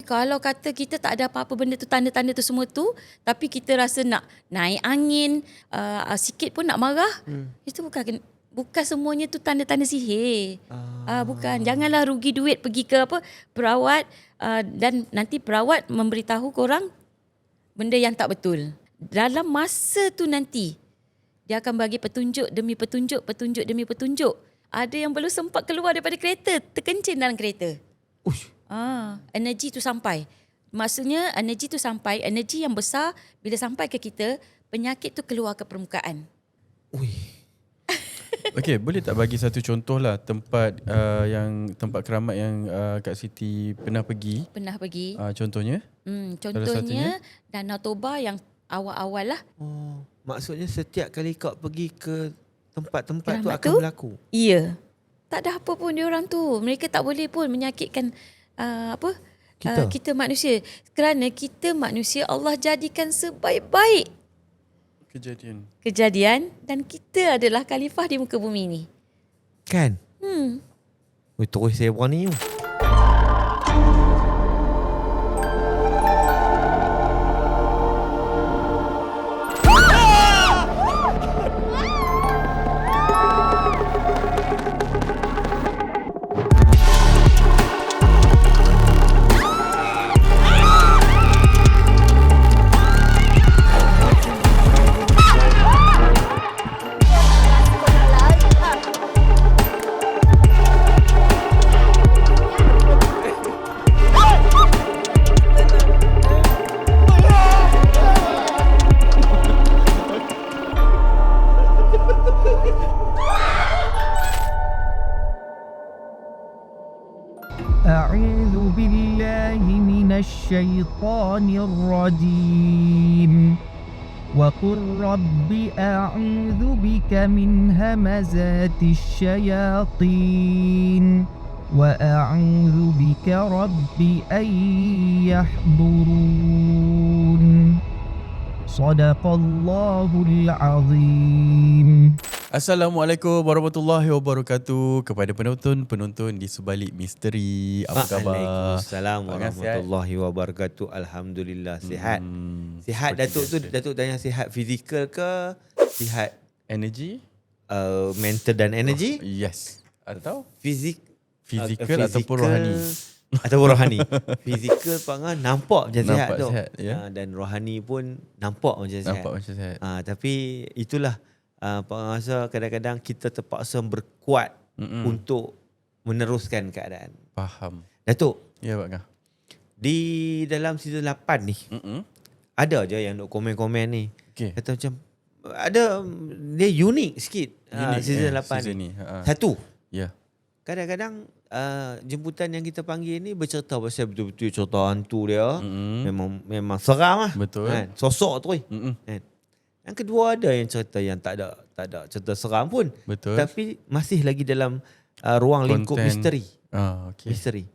kalau kata kita tak ada apa-apa benda tu, tanda-tanda tu semua tu, tapi kita rasa nak naik angin, sikit pun nak marah, itu bukan semuanya tu tanda-tanda sihir. Bukan. Janganlah rugi duit pergi ke perawat, dan nanti perawat memberitahu korang benda yang tak betul. Dalam masa tu nanti, dia akan bagi petunjuk demi petunjuk, petunjuk demi petunjuk. Ada yang belum sempat keluar daripada kereta, terkencing dalam kereta. Energi tu sampai. Maksudnya energi tu sampai, energi yang besar bila sampai ke kita, penyakit tu keluar ke permukaan. Okey, boleh tak bagi satu contoh lah tempat tempat keramat yang Kak Siti pernah pergi? Pernah pergi. Contohnya? Contohnya Danau Toba yang awal-awal lah. Maksudnya setiap kali kau pergi ke tempat-tempat tu keramat akan berlaku? Ya. Tak ada apa pun diorang tu. Mereka tak boleh pun menyakitkan kita manusia. Kerana kita manusia Allah jadikan sebaik-baik kejadian dan kita adalah khalifah di muka bumi ni. Kan? Terus saya berani tu. أعوذ بالله من الشيطان الرجيم وقل رب أعوذ بك من همزات الشياطين وأعوذ بك رب أن يحضرون صدق الله العظيم. Assalamualaikum warahmatullahi wabarakatuh kepada penonton-penonton di sebalik misteri. Apa khabar? Waalaikumsalam warahmatullahi wabarakatuh. Alhamdulillah sihat. Sihat Datuk tu, Datuk tanya sihat fizikal ke sihat Energy? Mental dan energy? Yes. Atau Fizikal ataupun rohani. Ataupun rohani. Fizikal pangan nampak macam sihat tu. Dan rohani pun nampak macam sihat. Tapi itulah Pak rasa kadang-kadang kita terpaksa berkuat untuk meneruskan keadaan. Faham. Datuk. Ya, Pak Ngah. Di dalam season 8 ni, ada je yang nak komen-komen ni. Okay. Kata macam, ada, dia unik sikit season 8 season ni. Ya. Satu, Yeah. kadang-kadang jemputan yang kita panggil ni bercerita pasal betul-betul cerita hantu dia. Memang seram lah. Betul. Kan? Sosok tu. Kan? Yang kedua ada yang cerita yang tak ada cerita seram pun. Betul. Tapi masih lagi dalam ruang lingkup misteri. Okay. Misteri.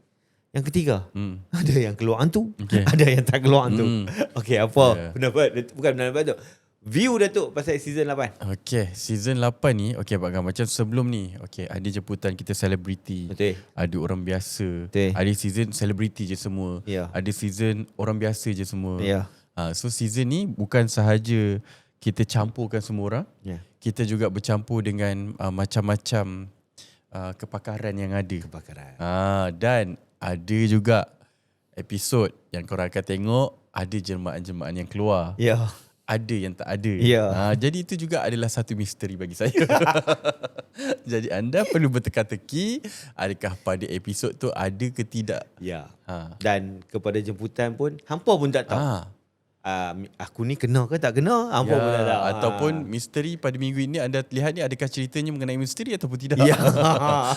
Yang ketiga, ada yang keluar hantu, Okay. ada yang tak keluar hantu. Okey, apa pendapat? Bukan pendapat tu. View Datuk pasal season 8. Okay, season 8 ni, okay Pak Ngah, macam sebelum ni, okay, ada jemputan kita selebriti. Betul. Ada orang biasa. Betul. Ada season selebriti je semua. Ya. Ada season orang biasa je semua. Ya. So season ni bukan sahaja kita campurkan semua orang. Ya. Kita juga bercampur dengan macam-macam kepakaran yang ada. Dan ada juga episod yang korang akan tengok, ada jelmaan-jelmaan yang keluar. Ya. Ada yang tak ada. Ya. Jadi itu juga adalah satu misteri bagi saya. Jadi anda perlu berteka-teki, adakah pada episod tu ada ke tidak. Ya. Dan kepada jemputan pun, hampa pun tak tahu. Aku ni kena ke tak kena, hampa pun tak tahu. Ataupun misteri pada minggu ini anda lihat ni, adakah ceritanya mengenai misteri ataupun tidak. Ya.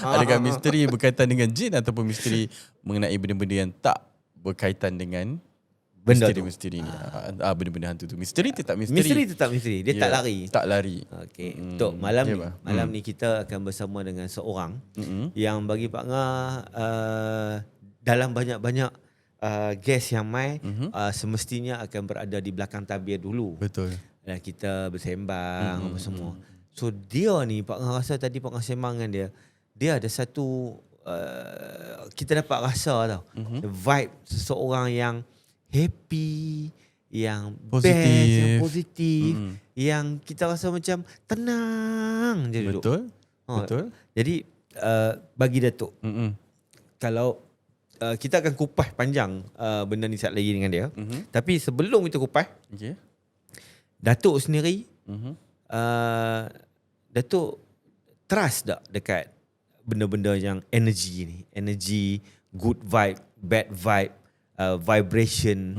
Adakah misteri berkaitan dengan jin ataupun misteri mengenai benda-benda yang tak berkaitan dengan benda misteri ni. Benda-benda hantu tu. Misteri tetap misteri. Misteri tetap misteri. Dia tak lari. Tak lari. Okey. Untuk malam ni kita akan bersama dengan seorang yang bagi Pak Ngah dalam banyak-banyak guest yang mai semestinya akan berada di belakang tabir dulu. Betul. Dan kita bersembang apa semua. So dia ni Pak Ngah rasa tadi Pak Ngah sembang dengan dia ada satu kita dapat rasa tau. Vibe seseorang yang happy, yang Positif. best, yang positif, yang kita rasa macam tenang je duduk. Betul. Betul. Jadi bagi Datuk, kalau kita akan kupas panjang benda ni sekejap lagi dengan dia. Tapi sebelum kita kupas, Okay. Datuk sendiri, Datuk trust tak dekat benda-benda yang energy ni? Energy, good vibe, bad vibe, vibration,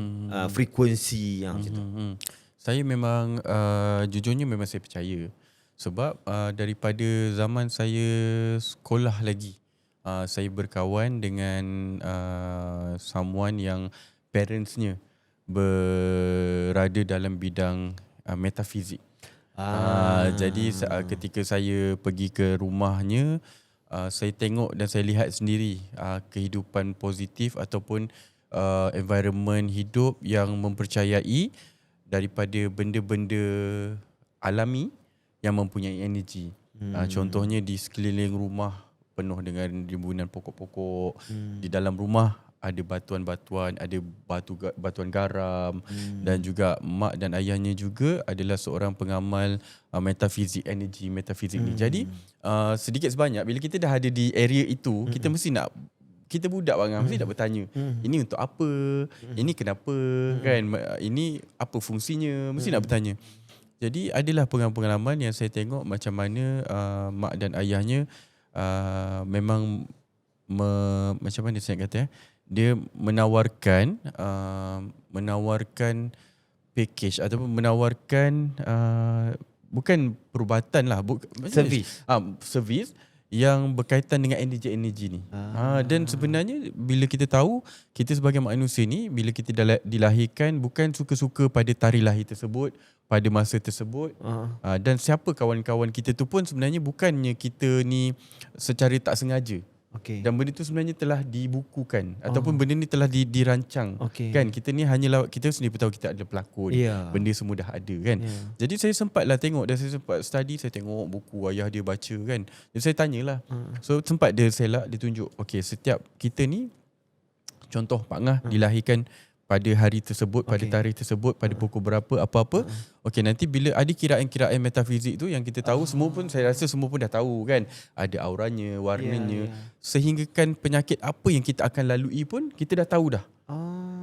frequency yang macam tu. Saya memang jujurnya memang saya percaya. Sebab daripada zaman saya sekolah lagi, saya berkawan dengan someone yang parentsnya berada dalam bidang metafizik. Jadi ketika saya pergi ke rumahnya, saya tengok dan saya lihat sendiri kehidupan positif ataupun environment hidup yang mempercayai daripada benda-benda alami yang mempunyai energi. Contohnya di sekeliling rumah penuh dengan rimbunan pokok-pokok. Di dalam rumah ada batuan-batuan, ada batuan garam, dan juga mak dan ayahnya juga adalah seorang pengamal metafizik, energi metafizik ni. Jadi sedikit sebanyak bila kita dah ada di area itu, kita mesti nak, kita budak bangang mesti nak bertanya, ini untuk apa, ini kenapa, kan, ini apa fungsinya, mesti nak bertanya. Jadi adalah pengalaman yang saya tengok macam mana mak dan ayahnya memang macam mana saya kata, dia menawarkan package ataupun menawarkan bukan perubatan lah, servis yang berkaitan dengan energi-energi ni. Dan sebenarnya bila kita tahu, kita sebagai manusia ni, bila kita dilahirkan bukan suka-suka pada tarikh lahir tersebut, pada masa tersebut. Dan siapa kawan-kawan kita tu pun sebenarnya bukannya kita ni secara tak sengaja. Dan benda tu sebenarnya telah dibukukan ataupun benda ni telah dirancang. Kan, kita ni hanyalah, kita sendiri tahu kita adalah pelakon. Benda semua dah ada, kan. Jadi saya sempatlah tengok dan saya sempat study, saya tengok buku ayah dia baca, kan. Jadi saya tanyalah. So sempat dia selak, dia tunjuk, okey, setiap kita ni, contoh Pak Ngah dilahirkan pada hari tersebut, pada tarikh tersebut, pada pukul berapa, apa-apa. Okey, nanti bila ada kiraan-kiraan metafizik tu yang kita tahu, semua pun saya rasa semua pun dah tahu, kan. Ada auranya, warnanya, sehinggakan penyakit apa yang kita akan lalui pun kita dah tahu dah.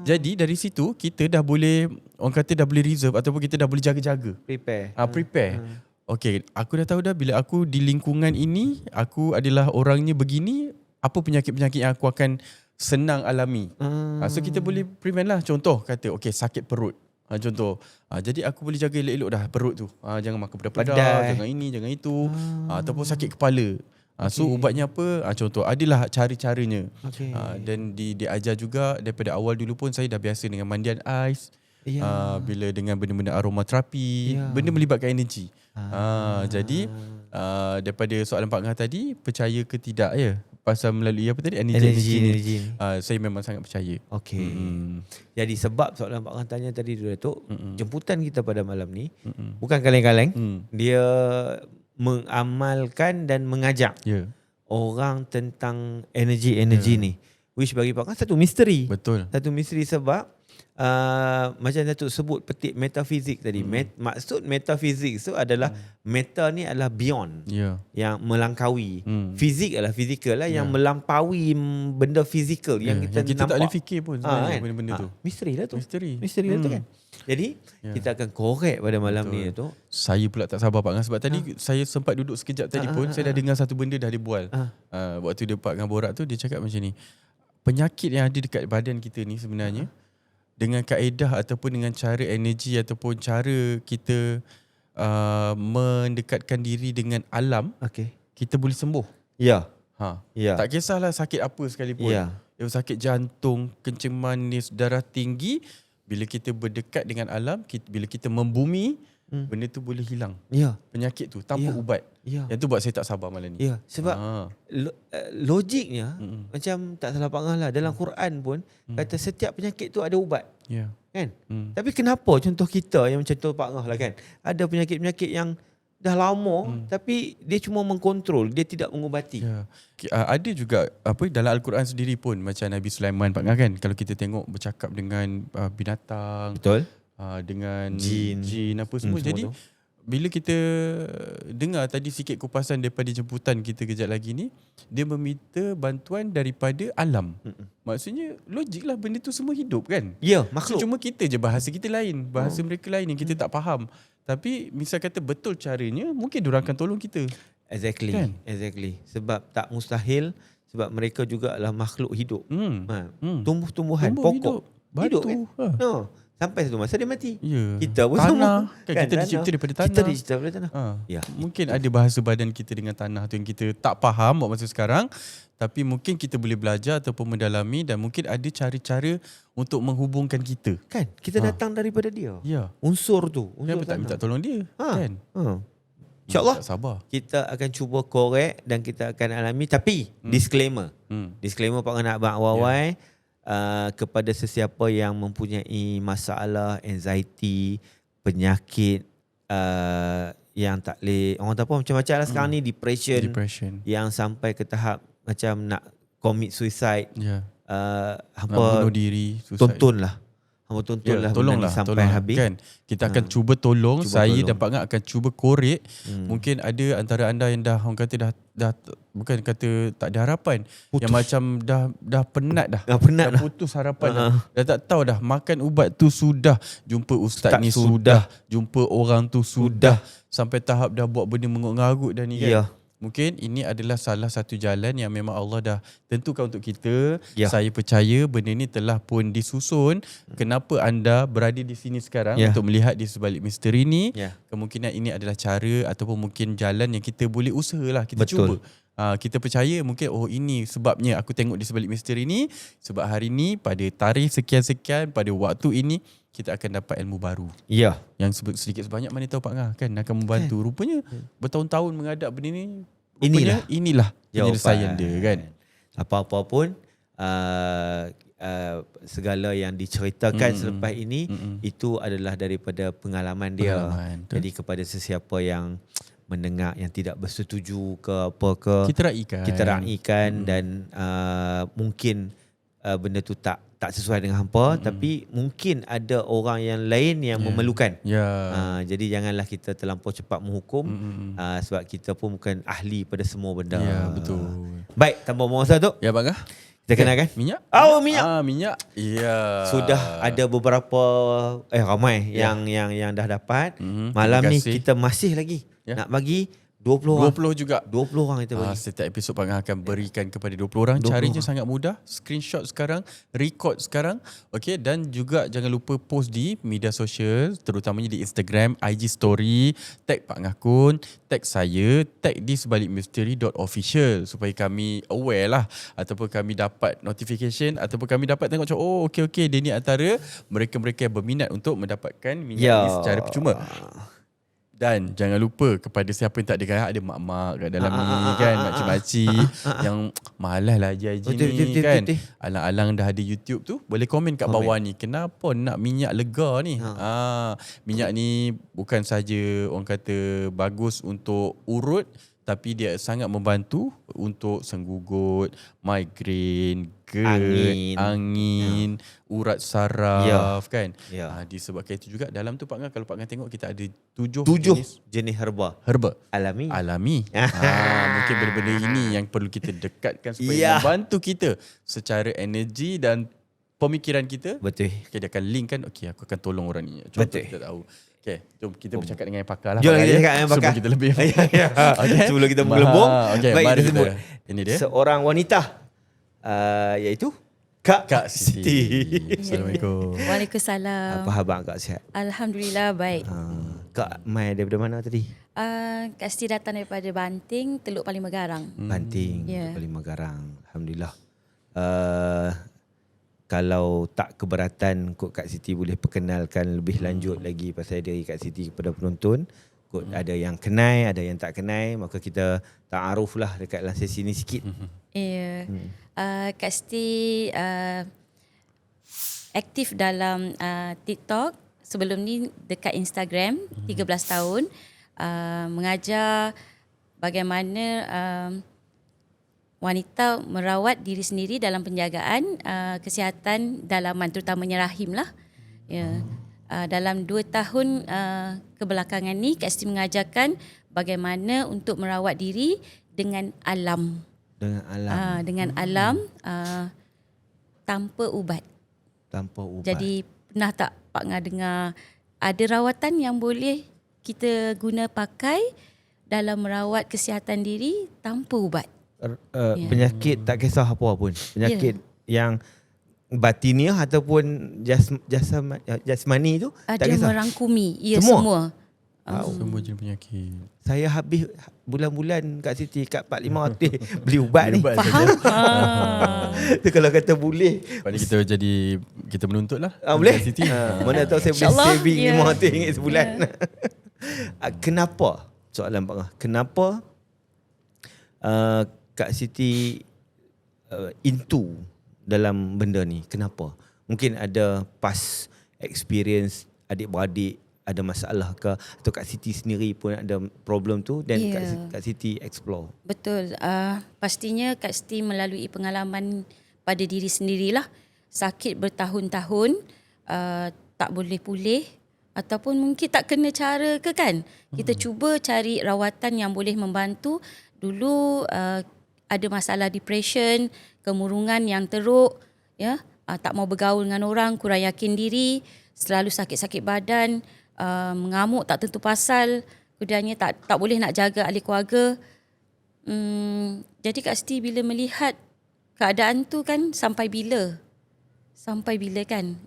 Jadi dari situ kita dah boleh, orang kata dah boleh reserve ataupun kita dah boleh jaga-jaga. Prepare. Okey, aku dah tahu dah bila aku di lingkungan ini, aku adalah orangnya begini, apa penyakit-penyakit yang aku akan senang alami. So kita boleh prevent lah. Contoh kata, okey, sakit perut. Contoh. Jadi aku boleh jaga elok-elok dah perut tu. Jangan makan pedas-pedas, jangan ini, jangan itu. Ataupun sakit kepala. So ubatnya apa? Contoh, adalah cara-caranya. Dan diajar juga daripada awal dulu pun saya dah biasa dengan mandian ais. Bila dengan benda-benda aromaterapi, benda melibatkan energi. Jadi daripada soalan Pak Ngah tadi, percaya ke tidak ya? Pasal melalui apa tadi? Energi. Saya memang sangat percaya. Jadi sebab soalan Pak Ngah tanya tadi tu, Datuk, jemputan kita pada malam ni bukan kaleng-kaleng. Dia mengamalkan dan mengajak orang tentang energi ni. Which bagi Pak Ngah satu misteri. Betul. Satu misteri sebab macam Datuk sebut petik metafizik tadi. Maksud metafizik tu adalah meta ni adalah beyond, yang melangkaui. Fizik adalah fizikal lah, yang melampaui benda fizikal yang kita nampak. Tak boleh fikir pun sebenarnya benda-benda tu. Misteri lah tu. Misteri lah tu, kan. Jadi kita akan korek pada malam ni tu. Saya pula tak sabar Pak Ngah sebab tadi saya sempat duduk sekejap tadi pun saya dah dengar satu benda dah dibual. Waktu dia Pak Ngah borak tu, dia cakap macam ni. Penyakit yang ada dekat badan kita ni sebenarnya, dengan kaedah ataupun dengan cara energi ataupun cara kita mendekatkan diri dengan alam, kita boleh sembuh. Tak kisahlah sakit apa sekalipun. Sakit jantung, kencing manis, darah tinggi, bila kita berdekat dengan alam, bila kita membumi, benda tu boleh hilang. Penyakit tu tanpa ubat. Yang tu buat saya tak sabar malam ni. Sebab logiknya macam tak salah Pak Ngah lah, dalam Quran pun kata setiap penyakit tu ada ubat. Kan? Tapi kenapa contoh kita yang macam tu Pak Ngah lah, kan, ada penyakit-penyakit yang dah lama tapi dia cuma mengkontrol, dia tidak mengubati. Ada juga dalam Al-Quran sendiri pun macam Nabi Sulaiman Pak Ngah kan, kalau kita tengok bercakap dengan binatang, Betul. dengan Jin apa semua. semua Jadi tu. bila kita dengar tadi sikit kupasan daripada jemputan kita kejap lagi ni, dia meminta bantuan daripada alam. Maksudnya logik lah, benda tu semua hidup kan. Ya, So, makhluk. cuma kita je bahasa kita lain, bahasa mereka lain yang kita tak faham. Tapi misal kata betul caranya, mungkin diorang akan tolong kita. Exactly. Kan? Exactly. Sebab tak mustahil, sebab mereka juga adalah makhluk hidup. Tumbuh-tumbuhan, Tumbuh, pokok. hidup, batu. Kan? No. Sampai satu masa dia mati. Ya. Kita pun tanah. sama. Kan, kita dicipta daripada tanah. Kita dicipta daripada tanah. Ya. Mungkin ada bahasa badan kita dengan tanah tu yang kita tak faham buat masa sekarang. Tapi mungkin kita boleh belajar ataupun mendalami, dan mungkin ada cara-cara untuk menghubungkan kita. Kan? Kita datang daripada dia. Ya. Unsur tu. Unsur Kenapa tak minta tolong dia? Kan? InsyaAllah Tak sabar. kita akan cuba korek dan kita akan alami. Tapi disclaimer. Disclaimer Pak nak abang awal kepada sesiapa yang mempunyai masalah anxiety, penyakit yang tak boleh, orang tak apa macam-macam lah sekarang ni, depression yang sampai ke tahap macam nak commit suicide. Ya. Nak Hampa bunuh diri, suicide. tontonlah. Hampa tontonlah tolonglah sampai tolong, habis. kan. Kita akan cuba tolong. Saya tolong. dan Pak Ngak akan cuba korek. Mungkin ada antara anda yang dah, orang kata dah bukan kata tak ada harapan, yang macam dah penat dah. Dah penat dah. Putus harapan dah. Dah tak tahu dah, makan ubat tu sudah, jumpa ustaz ni sudah, jumpa orang tu sudah, sampai tahap dah buat benda mengarut-ngarut dah ni kan. Ya. Mungkin ini adalah salah satu jalan yang memang Allah dah tentukan untuk kita. Ya. Saya percaya benda ni telah pun disusun. Kenapa anda berada di sini sekarang untuk melihat di sebalik misteri ni. Kemungkinan ini adalah cara ataupun mungkin jalan yang kita boleh usahalah, kita Betul. cuba. Kita percaya mungkin ini sebabnya aku tengok di sebalik misteri ni, sebab hari ni pada tarikh sekian-sekian pada waktu ini kita akan dapat ilmu baru. Ya. Yang sedikit sebanyak mana tahu Pak Ngah kan akan membantu. Rupanya bertahun-tahun menghadap benda ni, inilah penyelesaian dia kan. Apa-apa pun segala yang diceritakan selepas ini itu adalah daripada pengalaman dia. Jadi kepada sesiapa yang mendengar yang tidak bersetuju ke apa ke, kita raikan dan mungkin benda tu tak sesuai dengan hampa, tapi mungkin ada orang yang lain yang memerlukan. Jadi janganlah kita terlampau cepat menghukum, sebab kita pun bukan ahli pada semua benda. Ya, betul. Baik, tanpa masa tu, Ya Pak Ngah. kita kenalkan Minyak? minyak. Minyak. Ya. Sudah ada beberapa ramai yang dah dapat. Malam terima ni kasih. kita masih lagi nak bagi 20 orang. 20 juga. 20 orang kita bagi. Setiap episod Pak Ngah akan berikan kepada 20 orang. 20 Caranya orang. sangat mudah. Screenshot sekarang, record sekarang. Okey, dan juga jangan lupa post di media sosial, terutamanya di Instagram, IG story, tag Pak Ngah Kun, tag saya, tag di sebalikmisteri.official supaya kami aware lah, ataupun kami dapat notification, ataupun kami dapat tengok macam okey dia ni antara mereka-mereka yang berminat untuk mendapatkan minyak ni secara percuma. Dan jangan lupa kepada siapa yang tak ada mak-mak kat dalam ni kan, makcik-makcik yang malas lah haji ni kan. Alang-alang dah ada YouTube tu, boleh komen kat bawah ni, kenapa nak minyak lega ni. Minyak ni bukan saja orang kata bagus untuk urut, tapi dia sangat membantu untuk senggugut, migrain, GERD, angin, urat saraf kan. Disebabkan itu juga dalam tu Pak Ngah, kalau Pak Ngah tengok kita ada 7 jenis herba alami. Mungkin benda-benda ini yang perlu kita dekatkan supaya membantu kita secara energi dan pemikiran kita. Betul. Okay, dia akan link kan, aku akan tolong orang ni. Contoh kita tahu. Okay, jom kita bercakap dengan yang pakar lah. Jom kita cakap dengan pakar. Sebelum kita lebih. Okay. Sebelum kita menggelembung. Okay, baik, mari kita kita. sebut Ini dia. seorang wanita, iaitu Kak Siti. Assalamualaikum. Waalaikumsalam. Apa khabar Kak, sihat? Alhamdulillah baik. Kak mai daripada mana tadi? Kak Siti datang daripada Banting, Teluk Paling Megarang. Banting, Ya. Paling Megarang. Alhamdulillah. Kalau tak keberatan, kot Kak Siti boleh perkenalkan lebih lanjut lagi pasal diri Kak Siti kepada penonton. Kot ada yang kenal, ada yang tak kenal, maka kita ta'aruf lah dekat dalam sesi ni sikit. Ya. Kak Siti aktif dalam TikTok. Sebelum ni dekat Instagram 13 tahun. mengajar bagaimana wanita merawat diri sendiri dalam penjagaan kesihatan dalaman, terutamanya rahim lah. Ya. Dalam 2 tahun kebelakangan ni, Kak Siti mengajarkan bagaimana untuk merawat diri dengan alam. Dengan alam tanpa ubat. Jadi pernah tak Pak Ngah dengar ada rawatan yang boleh kita guna pakai dalam merawat kesihatan diri tanpa ubat? Penyakit tak kisah apa pun. Penyakit yang batiniah ataupun jasmani tu tak Dia kisah. merangkumi. Ya, Semua? Semua jenis penyakit. Saya habis bulan-bulan Kak Siti kat 45 beli ubat ni. Faham? Tu kalau kata boleh. Pada kita menuntut lah. Boleh? Siti. Mana tahu saya boleh InsyaAllah, saving ya. RM500 sebulan. Kenapa? Soalan Pak Ngah. Kenapa Kak Siti into dalam benda ni? Kenapa? Mungkin ada past experience adik-beradik ada masalah ke, atau Kak Siti sendiri pun ada problem tu dan Kak Siti explore. Betul. Pastinya Kak Siti melalui pengalaman pada diri sendirilah. Sakit bertahun-tahun, tak boleh pulih ataupun mungkin tak kena cara ke kan. Kita cuba cari rawatan yang boleh membantu. Dulu ada masalah depression, kemurungan yang teruk, ya, tak mau bergaul dengan orang, kurang yakin diri, selalu sakit-sakit badan, mengamuk tak tentu pasal, kemudiannya tak boleh nak jaga ahli keluarga. Jadi Kak Siti bila melihat keadaan tu kan, sampai bila kan,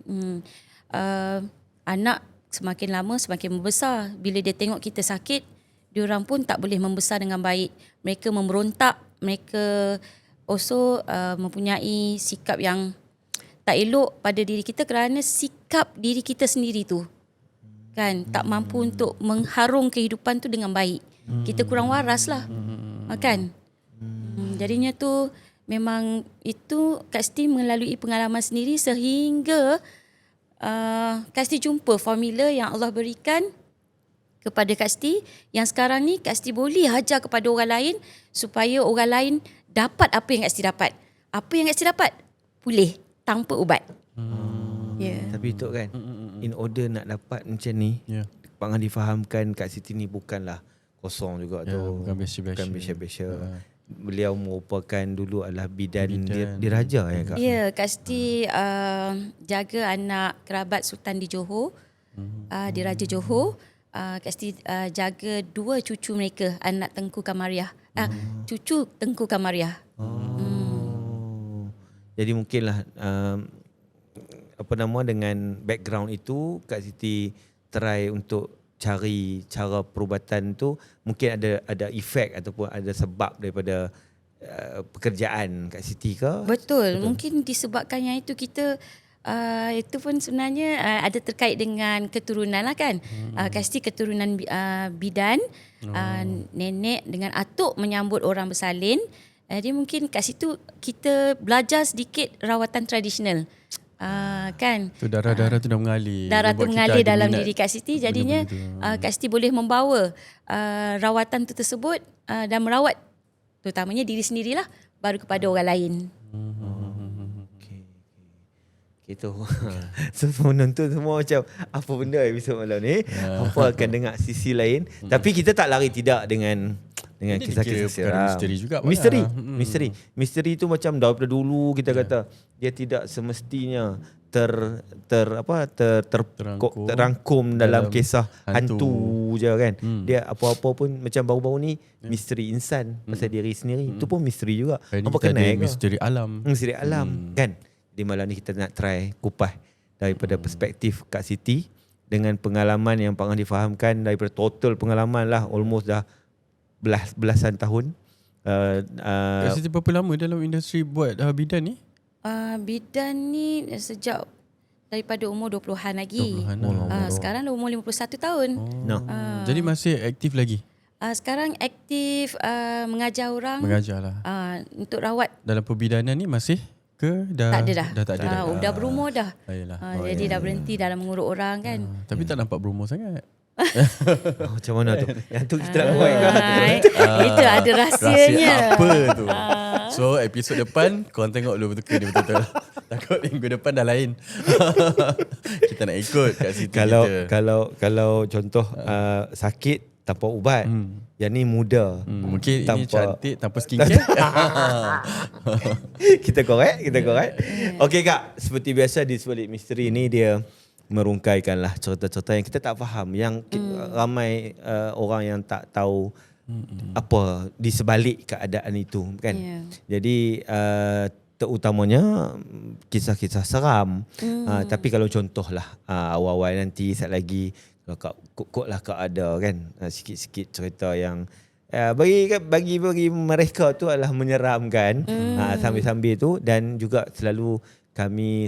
anak semakin lama semakin membesar. Bila dia tengok kita sakit, diorang pun tak boleh membesar dengan baik. Mereka memberontak, mereka also mempunyai sikap yang tak elok pada diri kita kerana sikap diri kita sendiri tu kan tak mampu untuk mengharung kehidupan tu dengan baik. Kita kurang waras lah kan. Jadinya tu memang itu Kak Siti melalui pengalaman sendiri sehingga Kak Siti jumpa formula yang Allah berikan kepada Kak Siti yang sekarang ni Kak Siti boleh ajar kepada orang lain supaya orang lain dapat apa yang Kak Siti dapat. Apa yang Kak Siti dapat? Pulih tanpa ubat. Tapi itu kan, in order nak dapat macam ni, Pak Ngah difahamkan Kak Siti ni bukanlah kosong juga tu. Bukan biasa-biasa. Beliau merupakan dulu adalah bidan diraja ya Kak? Ya, Kak Siti jaga anak kerabat Sultan di Johor, di Raja Johor. Kak Siti jaga 2 cucu mereka, anak Tengku Kamariah. Cucu Tengku Kamariah. Jadi mungkinlah dengan background itu Kak Siti try untuk cari cara perubatan tu, mungkin ada efek ataupun ada sebab daripada pekerjaan Kak Siti ke? Betul. Mungkin disebabkan yang itu kita itu pun sebenarnya ada terkait dengan keturunan lah kan. Kak Siti keturunan bidan, nenek dengan atuk menyambut orang bersalin. Jadi mungkin kat situ kita belajar sedikit rawatan tradisional. Kan. Tu darah-darah tu dah mengalir. Darah tu mengalir dalam diri Kak Siti. Jadinya Kak Siti boleh membawa rawatan tu tersebut dan merawat terutamanya diri sendirilah baru kepada orang lain. Gitu. So menonton semua macam apa benda episod malam ni. Apa akan dengar sisi lain. Tapi kita tak lari tidak dengan kisah-kisah seram. Misteri juga. Misteri tu macam daripada dulu kita kata dia tidak semestinya terrangkum dalam kisah hantu je kan. Dia apa-apa pun macam baru-baru ni misteri insan pasal diri sendiri. Itu pun misteri juga. Apa kenal ke? Misteri alam. Misteri alam kan. Di malam ni kita nak try kupas daripada perspektif Kak Siti dengan pengalaman yang Pak Ngah difahamkan daripada total pengalaman lah almost dah belasan tahun. Kak Siti berapa lama dalam industri buat bidan ni? Bidan ni sejak daripada umur 20-an lagi. Sekarang dah umur 51 tahun. Jadi masih aktif lagi? Sekarang aktif mengajar orang. Mengajar lah. Untuk rawat. Dalam perbidanan ni masih ke? Tak ada dah. Dah tak ada dah. Dah berumur dah. Ayolah. Jadi dah berhenti dalam mengurut orang kan. Tapi tak nampak berumur sangat. Macam mana tu? Yang tu kita nak buat ke? Itu ada rahsianya. Rahsia apa tu? So episod depan korang tengok dulu betul ke dia betul-betul. Takut minggu depan dah lain. Kita nak ikut kat situ kita. Kalau contoh sakit tanpa ubat, yang ni muda. Mungkin tanpa, ini cantik tanpa skincare. Kita korek. Okey Kak, seperti biasa di Sebalik Misteri ni dia merungkaikanlah cerita-cerita yang kita tak faham, yang ramai orang yang tak tahu apa di sebalik keadaan itu kan. Jadi terutamanya kisah-kisah seram. Tapi kalau contohlah awal-awal nanti saat lagi kalau Kak kok lah Kak ada kan sikit-sikit cerita yang bagi mereka tu adalah menyeramkan sambil-sambil tu, dan juga selalu kami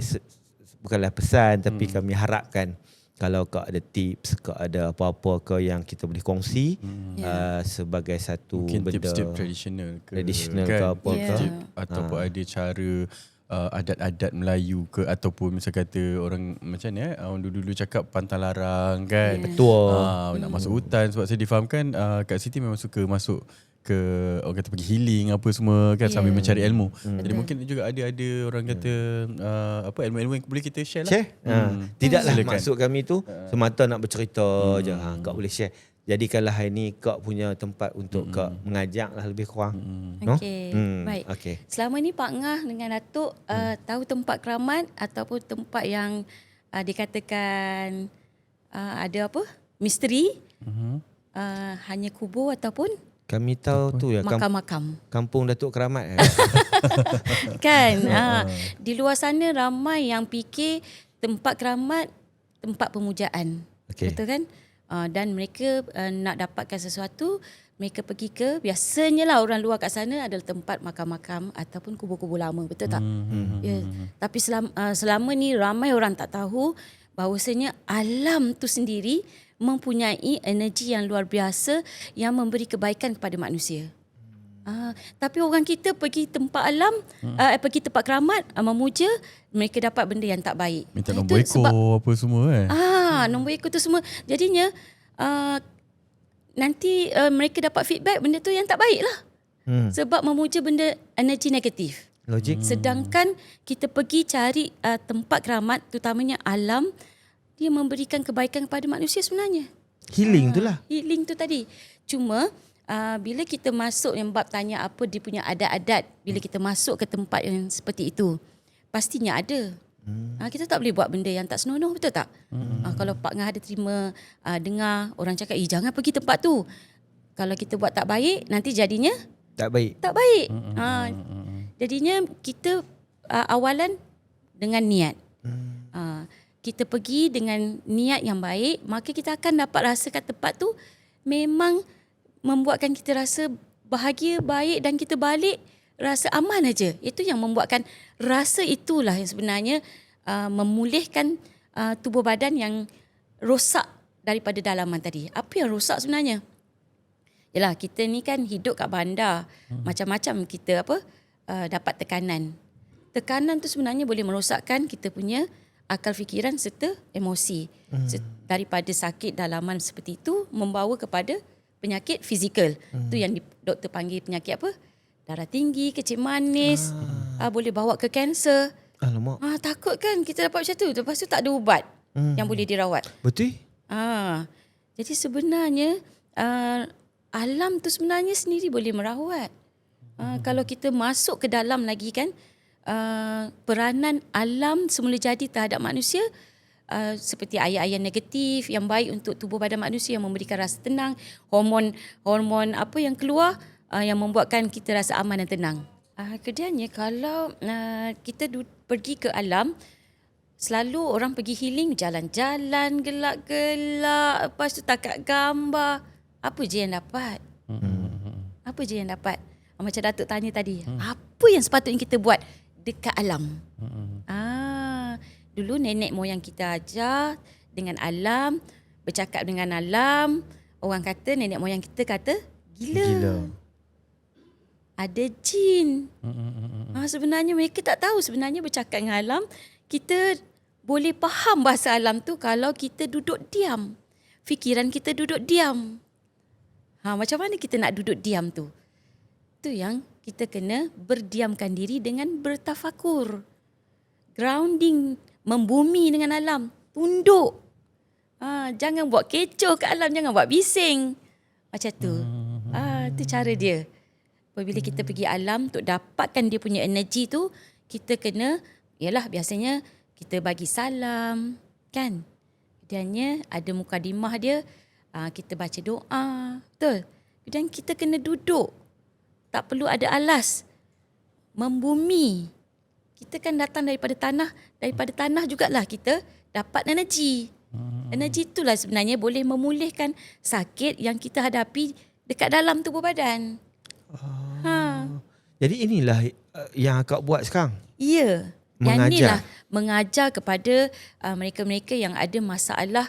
bukanlah pesan tapi kami harapkan kalau Kak ada tips, Kak ada apa-apa ke yang kita boleh kongsi sebagai satu mungkin benda tips-tips tradisional ke ke apa ke, ataupun ada cara adat-adat Melayu ke, ataupun misal kata orang macam ni orang dulu-dulu cakap pantang larang kan. Betul. Nak masuk hutan, sebab saya difahamkan Kak Siti memang suka masuk ke orang kata pergi healing apa semua kan, sambil mencari ilmu. Jadi mungkin juga ada orang kata apa ilmu-ilmu yang boleh kita share lah. Tidaklah Silakan. maksud kami tu semata nak bercerita je. Kak boleh share. Jadikanlah hari ni Kak punya tempat untuk Kak mengajak lah lebih kurang. No? Okey. Baik. Okay. Selama ni Pak Ngah dengan Datuk tahu tempat keramat ataupun tempat yang dikatakan ada apa? Misteri? Hanya kubur ataupun Kami tahu tu ya makam-makam. Kampung Datuk Keramat. Kan? Di luar sana ramai yang fikir tempat keramat tempat pemujaan. Okay. Betul kan? Dan mereka nak dapatkan sesuatu, mereka pergi ke, biasanya lah orang luar kat sana adalah tempat makam-makam ataupun kubur-kubur lama, betul tak? Ya. Tapi selama ni ramai orang tak tahu bahawasanya alam tu sendiri mempunyai energi yang luar biasa yang memberi kebaikan kepada manusia. Tapi orang kita pergi tempat alam, pergi tempat keramat, memuja, mereka dapat benda yang tak baik. Minta nombor ekor apa semua kan. Nombor ekor tu semua. Jadinya nanti mereka dapat feedback benda tu yang tak baik lah. Sebab memuja benda energi negatif. Logik. Sedangkan kita pergi cari tempat keramat, terutamanya alam, dia memberikan kebaikan kepada manusia sebenarnya. Healing tu lah. Healing tu tadi. Cuma bila kita masuk, yang bab tanya apa dia punya adat-adat, bila kita masuk ke tempat yang seperti itu, pastinya ada. Kita tak boleh buat benda yang tak senonoh, betul tak? Kalau Pak Ngah ada terima dengar orang cakap, jangan pergi tempat tu. Kalau kita buat tak baik, nanti jadinya Tak baik. tak baik. Jadinya kita awalan dengan niat. Kita pergi dengan niat yang baik, maka kita akan dapat rasakan tempat tu memang membuatkan kita rasa bahagia, baik, dan kita balik rasa aman aja. Itu yang membuatkan rasa itulah yang sebenarnya memulihkan tubuh badan yang rosak daripada dalaman tadi. Apa yang rosak sebenarnya? Yalah, kita ni kan hidup kat bandar. Macam-macam kita dapat tekanan. Tekanan tu sebenarnya boleh merosakkan kita punya akal fikiran serta emosi. Daripada sakit dalaman seperti itu membawa kepada penyakit fizikal. Tu yang doktor panggil penyakit apa? Darah tinggi, kecil manis, boleh bawa ke kanser. Alamak. Takut kan kita dapat macam tu. Lepas tu tak ada ubat yang boleh dirawat. Betul? Jadi sebenarnya alam tu sebenarnya sendiri boleh merawat. Kalau kita masuk ke dalam lagi kan, peranan alam semula jadi terhadap manusia, seperti ayat-ayat negatif yang baik untuk tubuh badan manusia yang memberikan rasa tenang, hormon apa yang keluar yang membuatkan kita rasa aman dan tenang. Kemudiannya kalau kita pergi ke alam, selalu orang pergi healing jalan-jalan gelak-gelak, lepas tu takat gambar. Apa je yang dapat? Apa je yang dapat? Macam Datuk tanya tadi, apa yang sepatutnya kita buat dekat alam? Dulu nenek moyang kita ajar dengan alam, bercakap dengan alam. Orang kata, nenek moyang kita kata, gila. Ada jin. Sebenarnya mereka tak tahu sebenarnya bercakap dengan alam. Kita boleh faham bahasa alam tu kalau kita duduk diam. fikiran kita duduk diam. Macam mana kita nak duduk diam tu? Tu yang kita kena berdiamkan diri dengan bertafakur. Grounding, membumi dengan alam. Tunduk. Jangan buat kecoh kat alam, jangan buat bising. Macam tu. Tu cara dia. Apabila kita pergi alam untuk dapatkan dia punya energi tu, kita kena, yalah biasanya kita bagi salam, kan? Kemudiannya ada mukadimah dia, kita baca doa, betul? Dan kita kena duduk. Tak perlu ada alas. Membumi. Kita kan datang daripada tanah jugalah kita dapat energi. Energi itulah sebenarnya boleh memulihkan sakit yang kita hadapi dekat dalam tubuh badan. Jadi inilah yang akak buat sekarang. Ya. Yang Mengajar. inilah mengajar kepada mereka-mereka yang ada masalah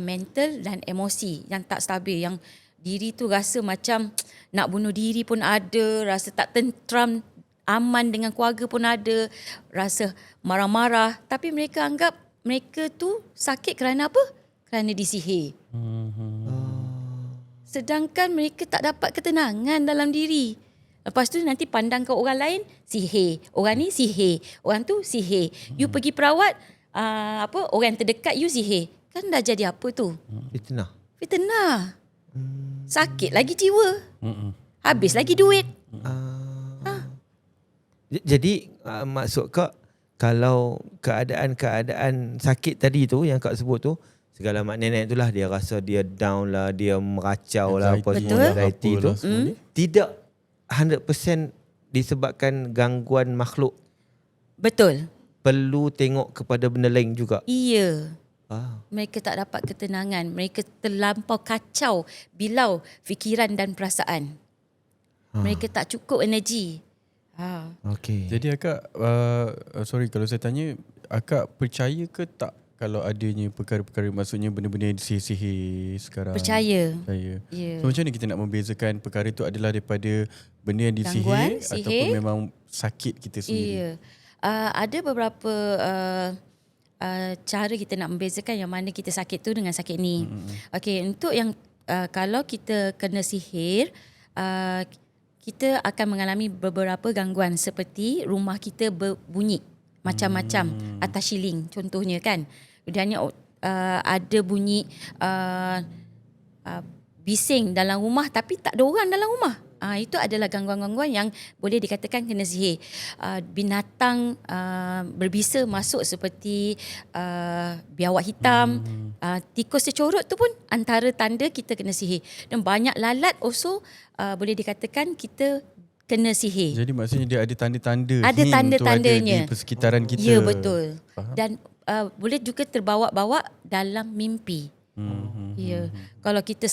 mental dan emosi yang tak stabil, yang diri tu rasa macam nak bunuh diri pun ada, rasa tak tentram, aman dengan keluarga pun ada, rasa marah-marah, tapi mereka anggap mereka tu sakit kerana apa? Kerana disihir. Sedangkan mereka tak dapat ketenangan dalam diri. Lepas tu nanti pandang ke orang lain, sihir. Orang ni sihir. Orang tu sihir. You pergi perawat, orang terdekat you sihir. Kan dah jadi apa tu? Fitnah. Sakit lagi jiwa. Habis lagi duit. Jadi maksud kak, kalau keadaan sakit tadi tu yang kak sebut tu, segala mak nenek tu lah, dia rasa dia down lah, dia meracau lah, apa semua anxiety tu, tidak 100% disebabkan gangguan makhluk. Betul. Perlu tengok kepada benda lain juga. Iya. Mereka tak dapat ketenangan. Mereka terlampau kacau, bilau fikiran dan perasaan. Mereka tak cukup energi. Okay. Jadi akak, sorry kalau saya tanya, akak percaya ke tak kalau adanya perkara-perkara, maksudnya benda-benda yang sihir-sihir sekarang? Percaya. Yeah. So macam mana kita nak membezakan perkara itu adalah daripada benda yang disihir Gangguan, ataupun memang sakit kita sendiri? Iya. Ada beberapa cara kita nak membezakan yang mana kita sakit tu dengan sakit ni. Okey, untuk yang kalau kita kena sihir, kita akan mengalami beberapa gangguan seperti rumah kita berbunyi macam-macam atas shilling contohnya kan. Kemudiannya ada bunyi bising dalam rumah tapi tak ada orang dalam rumah. Itu adalah gangguan-gangguan yang boleh dikatakan kena sihir. Binatang berbisa masuk seperti biawak hitam, tikus tercorot tu pun antara tanda kita kena sihir. Dan banyak lalat also boleh dikatakan kita kena sihir. Jadi maksudnya dia ada tanda-tanda. Ada tanda-tandanya di persekitaran kita. Ya, betul. Faham? Dan boleh juga terbawa-bawa dalam mimpi. Ya. Kalau kita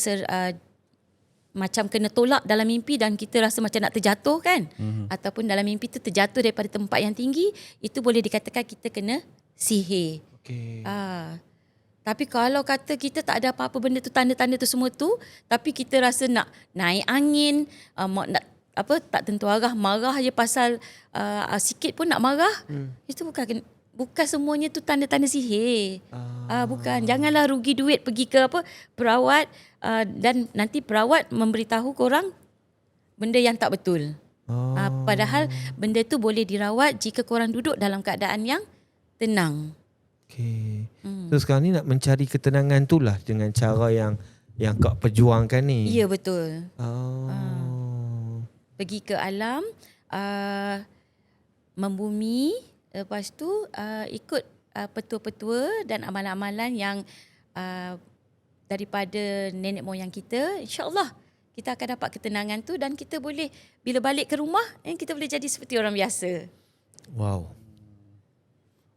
macam kena tolak dalam mimpi dan kita rasa macam nak terjatuh kan, ataupun dalam mimpi tu terjatuh daripada tempat yang tinggi, itu boleh dikatakan kita kena sihir. Okay. Tapi kalau kata kita tak ada apa-apa benda tu, tanda-tanda tu semua tu, tapi kita rasa nak naik angin, nak tak tentu arah, marah je pasal sikit pun nak marah, itu bukan semuanya tu tanda-tanda sihir. Bukan. Janganlah rugi duit pergi ke perawat dan nanti perawat memberitahu korang benda yang tak betul. Padahal benda tu boleh dirawat jika korang duduk dalam keadaan yang tenang. Okay. So sekarang ni nak mencari ketenangan tu lah dengan cara yang kau perjuangkan ni. Ya, betul. Pergi ke alam, membumi, lepas tu ikut petua-petua dan amalan-amalan yang daripada nenek moyang kita, insya-Allah kita akan dapat ketenangan tu dan kita boleh bila balik ke rumah kita boleh jadi seperti orang biasa. Wow.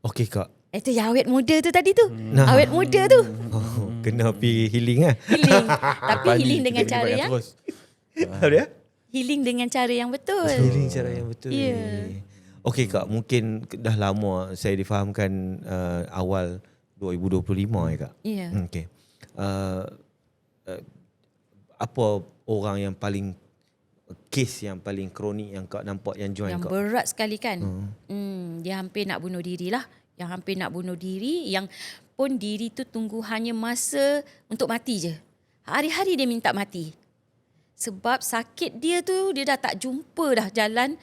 Okey kak. Itu yang awet muda tu tadi tu. Awet muda tu. Kena pergi healing lah. Healing. Tapi healing dengan cara yang Apa dia? healing dengan cara yang betul. Healing cara yang betul. Ya. Okey kak, mungkin dah lama saya difahamkan awal 2025 ya kak. Ya. Okey. Apa orang yang paling kes yang paling kronik yang kak nampak yang join Yang kak? berat sekali kan. Dia hampir nak bunuh diri lah. yang hampir nak bunuh diri, yang pun diri tu tunggu hanya masa untuk mati je. Hari-hari dia minta mati. Sebab sakit dia tu, dia dah tak jumpa dah jalan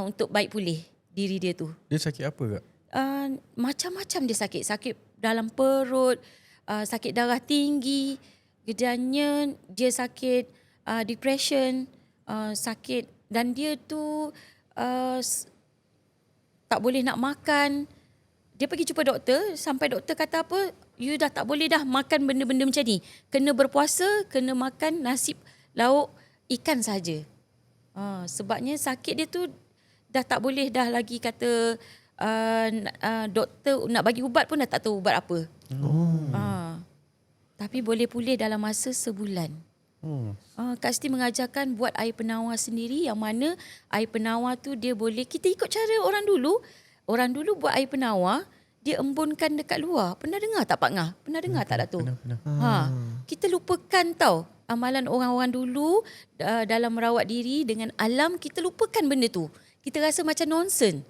untuk baik pulih diri dia tu. Dia sakit apa kak? Macam-macam dia sakit. Sakit dalam perut, sakit darah tinggi, kemudiannya dia sakit depression, sakit, dan dia tu tak boleh nak makan. Dia pergi jumpa doktor, sampai doktor kata apa, you dah tak boleh dah makan benda-benda macam ni. Kena berpuasa, kena makan nasi lauk ikan saja. Sebabnya sakit dia tu dah tak boleh dah lagi kata doktor nak bagi ubat pun dah tak tahu ubat apa. Tapi boleh pulih dalam masa sebulan. Kak Siti mengajarkan buat air penawar sendiri, yang mana air penawar tu dia boleh, kita ikut cara orang dulu. Orang dulu buat air penawar, dia embunkan dekat luar. Pernah dengar tak Pak Ngah? Pernah dengar tak Datuk? Pernah. Kita lupakan tau amalan orang-orang dulu dalam merawat diri dengan alam. Kita lupakan benda tu. Kita rasa macam nonsen,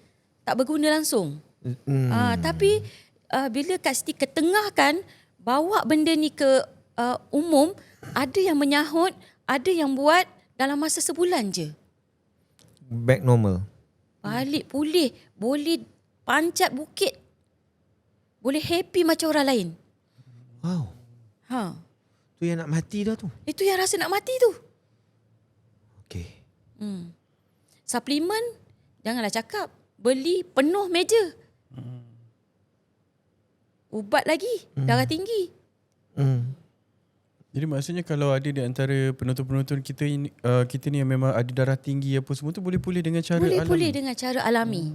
tak berguna langsung. Tapi bila Kak Siti ketengahkan, bawa benda ni ke umum, ada yang menyahut, ada yang buat dalam masa sebulan je. Back normal. Balik pulih, boleh pancat bukit, boleh happy macam orang lain. Wow. Tu yang nak mati dah tu. Itu yang rasa nak mati tu. Okay. Suplemen, janganlah cakap. Beli penuh meja. Ubat lagi, darah tinggi. Jadi maksudnya kalau ada di antara penonton-penonton kita ini, kita ni yang memang ada darah tinggi apa semua tu boleh pulih dengan cara Boleh alami. pulih dengan cara alami.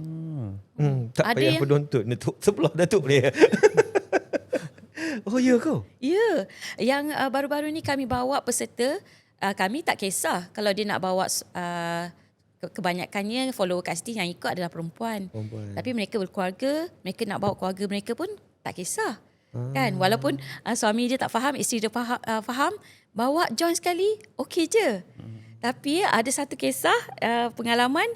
Tak Ada payah yang- penonton. Datuk sebelah Datuk boleh. Oh ya kau? Ya, yang baru-baru ni kami bawa peserta, kami tak kisah kalau dia nak bawa kebanyakannya follower Kak Siti yang ikut adalah perempuan. Tapi mereka berkeluarga, mereka nak bawa keluarga mereka pun tak kisah. Kan, walaupun suami dia tak faham, isteri dia faham, bawa join sekali, okey je. Tapi ada satu kisah pengalaman,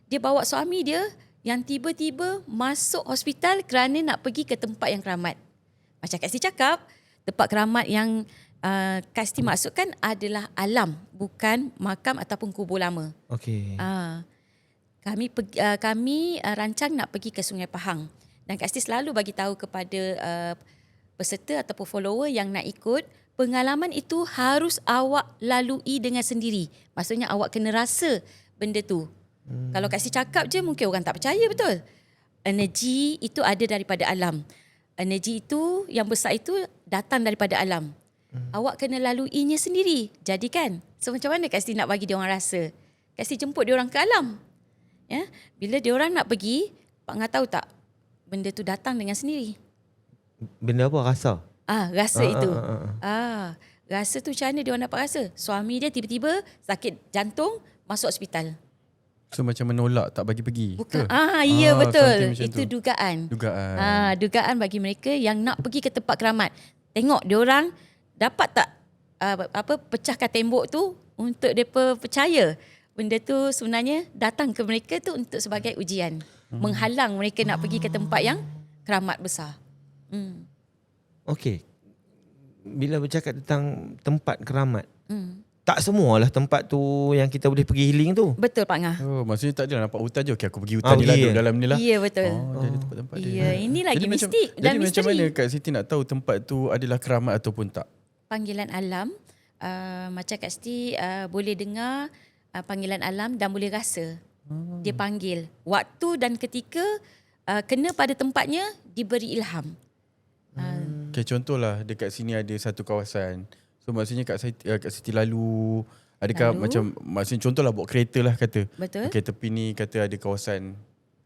dia bawa suami dia yang tiba-tiba masuk hospital kerana nak pergi ke tempat yang keramat. Macam Kak Siti cakap, tempat keramat yang Kak Siti maksudkan adalah alam, bukan makam ataupun kubur lama. Okay. Kami rancang nak pergi ke Sungai Pahang, dan Kak Siti selalu bagi tahu kepada peserta ataupun follower yang nak ikut, pengalaman itu harus awak lalui dengan sendiri. Maksudnya awak kena rasa benda tu. Kalau Kak Siti cakap je mungkin orang tak percaya, betul? Energi itu ada daripada alam. Energi itu yang besar itu datang daripada alam. Awak kena laluinya sendiri. Jadi kan, so macam mana Kak Siti nak bagi dia orang rasa? Kak Siti jemput dia orang ke alam. Ya, bila dia orang nak pergi, Pak Ngah tahu tak? Benda tu datang dengan sendiri. Benda apa? Rasa? Rasa itu. Rasa tu macam mana dia orang dapat rasa? Suami dia tiba-tiba sakit jantung, masuk hospital. So macam menolak, tak bagi pergi. Bukan. ke? Ya something betul. macam Itu tu. dugaan. Dugaan. Dugaan bagi mereka yang nak pergi ke tempat keramat. Tengok dia orang dapat tak pecahkan tembok tu untuk mereka percaya benda tu sebenarnya datang ke mereka tu untuk sebagai ujian. Menghalang mereka nak pergi ke tempat yang keramat besar. Okay. Bila bercakap tentang tempat keramat, tak semualah tempat tu yang kita boleh pergi healing tu. Betul Pak Ngah. Oh, maksudnya tak ada nampak hutan je. Okay, aku pergi hutan ni lah, duduk dalam ni lah. Ya betul. Dia ada tempat-tempat dia. Ya, ini lagi Jadi mistik Jadi dan macam misteri. mana Kak Siti nak tahu tempat tu adalah keramat ataupun tak? Panggilan alam, macam Kak Siti boleh dengar panggilan alam dan boleh rasa. Dia panggil. Waktu dan ketika kena pada tempatnya diberi ilham. Okay, contohlah dekat sini ada satu kawasan. So maksudnya Kak Siti lalu, adakah macam, maksudnya contohlah bawa kereta lah kata. Betul. Okay, tepi ni kata ada kawasan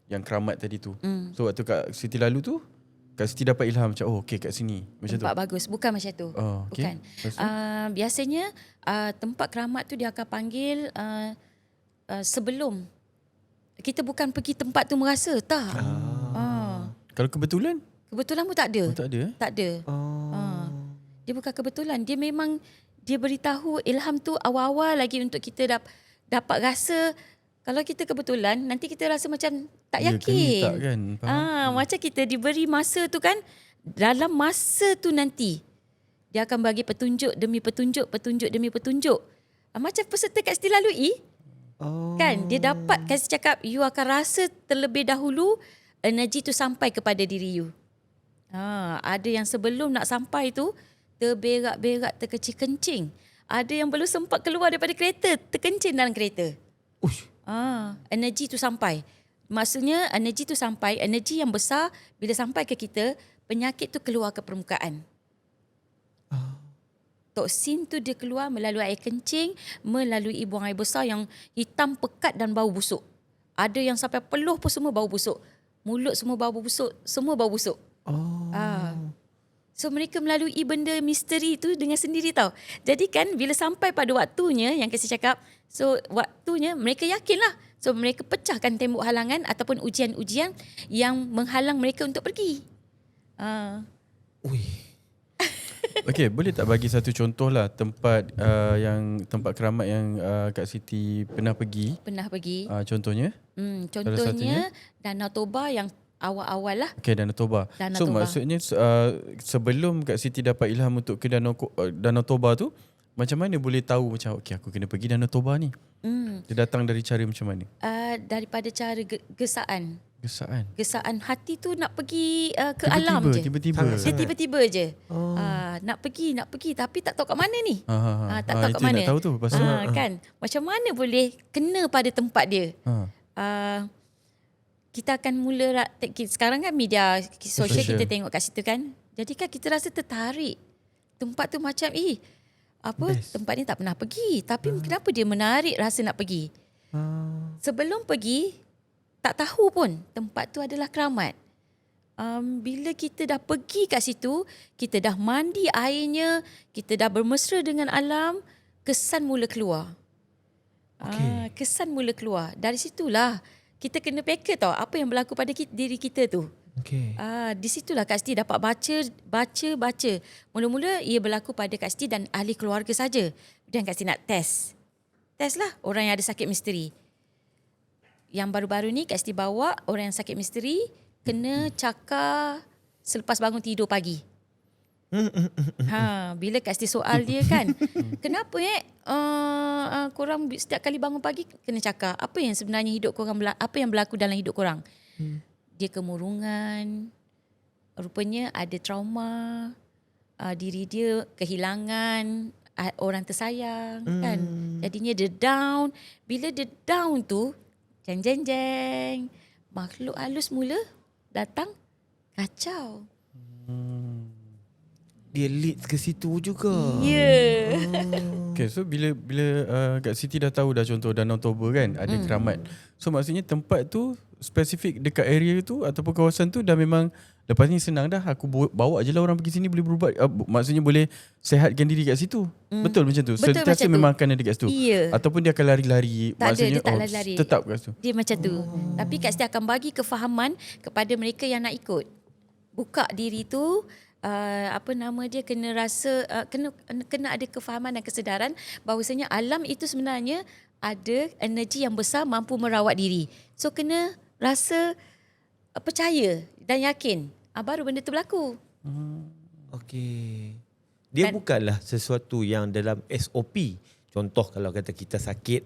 yang keramat tadi tu. So waktu Kak Siti lalu tu, Kak Siti dapat ilham macam, oh okay kat sini. Macam Tempat tu. bagus. Bukan macam tu. Oh, okay. Bukan. Lepas tu? Biasanya tempat keramat tu dia akan panggil sebelum. Kita bukan pergi tempat tu merasa. Tak. Kalau kebetulan? Kebetulan pun tak ada. Oh, tak ada? Tak ada. Dia bukan kebetulan. Dia memang dia beritahu ilham tu awal-awal lagi untuk kita dapat rasa Kalau kita kebetulan, nanti kita rasa macam tak Ya, yakin. tak kan? Faham? Macam kita diberi masa tu kan, dalam masa tu nanti, dia akan bagi petunjuk demi petunjuk, petunjuk demi petunjuk. Macam peserta kat Siti lalui, kan? Dia dapat kasi cakap, you akan rasa terlebih dahulu energi tu sampai kepada diri you. Ada yang sebelum nak sampai tu, terberak-berak, terkencing-kencing. Ada yang belum sempat keluar daripada kereta, terkencing dalam kereta. Uish. Energi tu sampai. Maksudnya energi tu sampai, energi yang besar bila sampai ke kita, penyakit tu keluar ke permukaan. Toksin tu dia keluar melalui air kencing, melalui buang air besar yang hitam, pekat dan bau busuk. Ada yang sampai peluh pun semua bau busuk. Mulut semua bau busuk, semua bau busuk. So mereka melalui benda misteri tu dengan sendiri tau. Jadi kan bila sampai pada waktunya yang saya cakap, so waktunya mereka yakinlah. So mereka pecahkan tembok halangan ataupun ujian-ujian yang menghalang mereka untuk pergi. Okey, boleh tak bagi satu contoh lah tempat tempat keramat yang Kak Siti pernah pergi? Pernah pergi. Contohnya? Contohnya Danau Toba yang awal-awal lah. Okay, Danau Toba. So maksudnya sebelum Kak Siti dapat ilham untuk ke Danau Toba tu, macam mana boleh tahu macam okay, aku kena pergi Danau Toba ni? Dia datang dari cara macam mana? Daripada cara gesaan. Gesaan hati tu nak pergi ke alam je. Tiba-tiba. Dia tiba-tiba je. Nak pergi tapi tak tahu kat mana ni. Tak tahu kat mana. Nak tahu tu pasal kan. Macam mana boleh kena pada tempat dia? Kita akan mula sekarang kan media sosial kita tengok kat situ kan. Jadi kan kita rasa tertarik. Tempat tu macam tempat ni tak pernah pergi, tapi kenapa dia menarik rasa nak pergi? Sebelum pergi tak tahu pun tempat tu adalah keramat. Bila kita dah pergi kat situ, kita dah mandi airnya, kita dah bermesra dengan alam, kesan mula keluar. Kesan mula keluar. Dari situlah kita kena peka tau apa yang berlaku pada diri kita tu. Di situlah Kak Siti dapat baca. Mula-mula ia berlaku pada Kak Siti dan ahli keluarga saja. Dan Kak Siti nak test. Test lah orang yang ada sakit misteri. Yang baru-baru ni Kak Siti bawa orang yang sakit misteri kena cakar selepas bangun tidur pagi. Bila Kak Siti soal dia kan, kenapa korang setiap kali bangun pagi kena cakar apa yang sebenarnya hidup korang, apa yang berlaku dalam hidup korang? Dia kemurungan, rupanya ada trauma, diri dia kehilangan orang tersayang kan. Jadinya dia down. Bila dia down tu, jeng makhluk halus mula datang kacau. Dia lead ke situ juga. Ya. Okay, so bila Kak Siti dah tahu dah contoh Danau Toba kan ada keramat. So maksudnya tempat tu spesifik dekat area tu ataupun kawasan tu dah memang lepas ni senang dah aku bawa je lah orang pergi sini boleh berubat. Maksudnya boleh sehatkan diri kat situ. Betul macam tu. Betul Sentiasa macam tu. memang akan ada kat situ. Ya. Ataupun dia akan lari-lari. Tak maksudnya ada, dia tak lari-lari. Tetap kat situ. Dia macam tu. Tapi Kak Siti akan bagi kefahaman kepada mereka yang nak ikut. Buka diri tu, kena rasa, kena ada kefahaman dan kesedaran bahawasanya alam itu sebenarnya ada energi yang besar mampu merawat diri. So kena rasa percaya dan yakin. Baru benda tu berlaku. Okey. Dia bukanlah sesuatu yang dalam SOP. Contoh kalau kata kita sakit,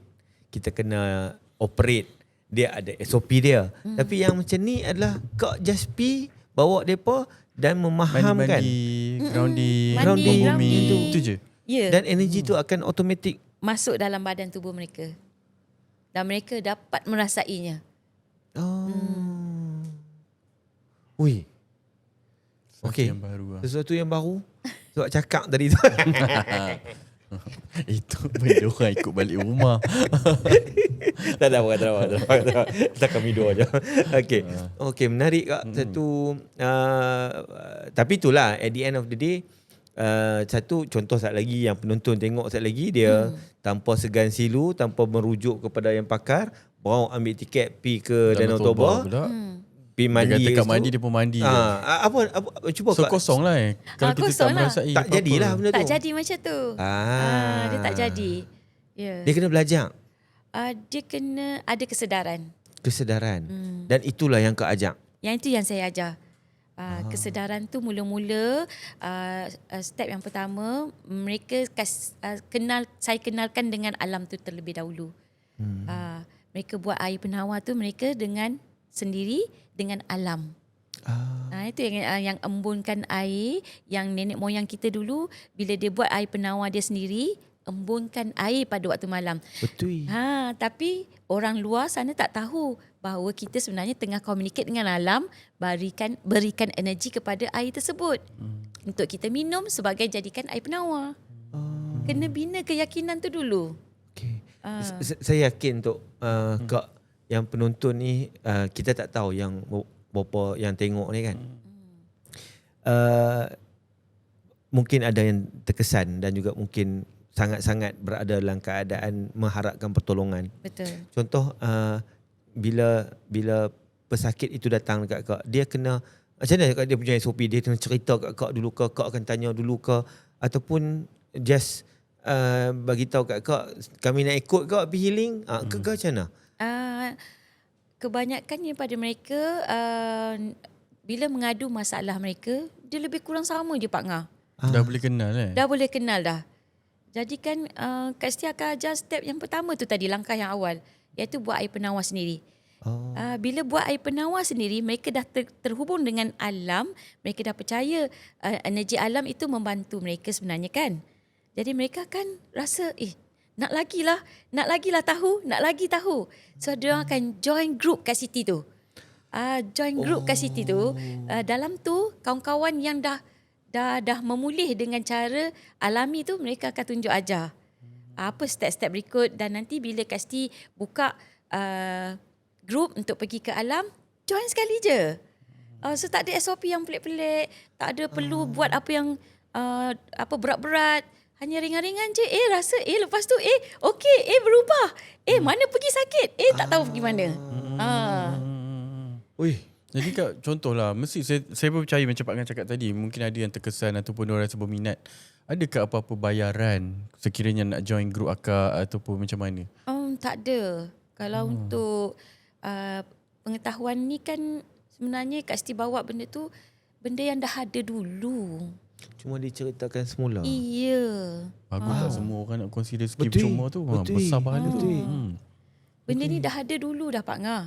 kita kena operate, dia ada SOP dia. Tapi yang macam ni adalah kau just pi bawa depa dan memahamkan. Grounding, Mandi, itu je. Ya. Dan energi tu akan automatik masuk dalam badan tubuh mereka. Dan mereka dapat merasainya. Ui. Okey. Yang baru lah. Sesuatu yang baru. Sebab cakap tadi tu. Itu benda orang ikut balik rumah. Tak ada apa. Kita kami dua je. Okey, menarik Kak. Satu tapi itulah at the end of the day, satu contoh sat lagi yang penonton tengok sat lagi, dia tanpa segan silu, tanpa merujuk kepada yang pakar, bawa ambil tiket pi ke Danau Toba. Pi mandi. Dia kata kat mandi dia pun mandi. Apa cuba so Kak. kosong lah kalau kita kosong tak lah. merasai Tak jadilah benda tu. Tak jadi macam tu. Dia tak jadi. Dia kena belajar. dia kena ada kesedaran. Kesedaran. Dan itulah yang kau ajak. Yang itu yang saya ajar. Kesedaran tu mula-mula step yang pertama mereka saya kenalkan dengan alam tu terlebih dahulu. Mereka buat air penawar tu mereka dengan sendiri dengan alam. Itu yang embunkan air, yang nenek moyang kita dulu bila dia buat air penawar dia sendiri, embunkan air pada waktu malam. Betul. Tapi orang luar sana tak tahu bahawa kita sebenarnya tengah communicate dengan alam, berikan energi kepada air tersebut untuk kita minum sebagai jadikan air penawar. Kena bina keyakinan tu dulu. Okay. Saya yakin untuk kak yang penonton ni kita tak tahu yang berapa yang tengok ni kan. Mungkin ada yang terkesan dan juga mungkin sangat-sangat berada dalam keadaan mengharapkan pertolongan. Betul. Contoh bila pesakit itu datang dekat kak, dia kena macam mana dia punya SOP, dia kena cerita kat kak dulu ke, kak akan tanya dulu ke, ataupun just bagi tahu kat kak kami nak ikut kak pergi healing ke macam mana? Kebanyakannya pada mereka bila mengadu masalah mereka, dia lebih kurang sama je Pak Ngah. Dah boleh kenal Dah boleh kenal dah. Jadi kan Kak Siti akan ajar step yang pertama tu tadi, langkah yang awal, iaitu buat air penawar sendiri. Bila buat air penawar sendiri, mereka dah terhubung dengan alam, mereka dah percaya energi alam itu membantu mereka sebenarnya kan. Jadi mereka akan rasa nak lagi lah tahu. So dia akan join group Kak Siti tu. Join group Kak Siti tu, dalam tu kawan-kawan yang dah memulih dengan cara alami tu, mereka akan tunjuk ajar apa step-step berikut. Dan nanti bila Kak Siti buka group untuk pergi ke alam, join sekali je. So tak ada SOP yang pelik-pelik, tak ada perlu buat apa yang berat-berat, hanya ringan-ringan je. Rasa lepas tu okey, berubah, mana pergi sakit, tak tahu pergi mana. Jadi Kak, contohlah, mesti saya pun percaya macam Pak Ngah cakap tadi, mungkin ada yang terkesan ataupun orang rasa berminat. Adakah apa-apa bayaran sekiranya nak join group akak ataupun macam mana? Tak ada. Kalau untuk pengetahuan ni kan sebenarnya Kak Siti bawa benda tu, benda yang dah ada dulu. Cuma diceritakan semula. Iya. Bagus tak semua orang nak consider skim cuma tu. Besar pahala tu. Benda ni dah ada dulu dah Pak Ngah.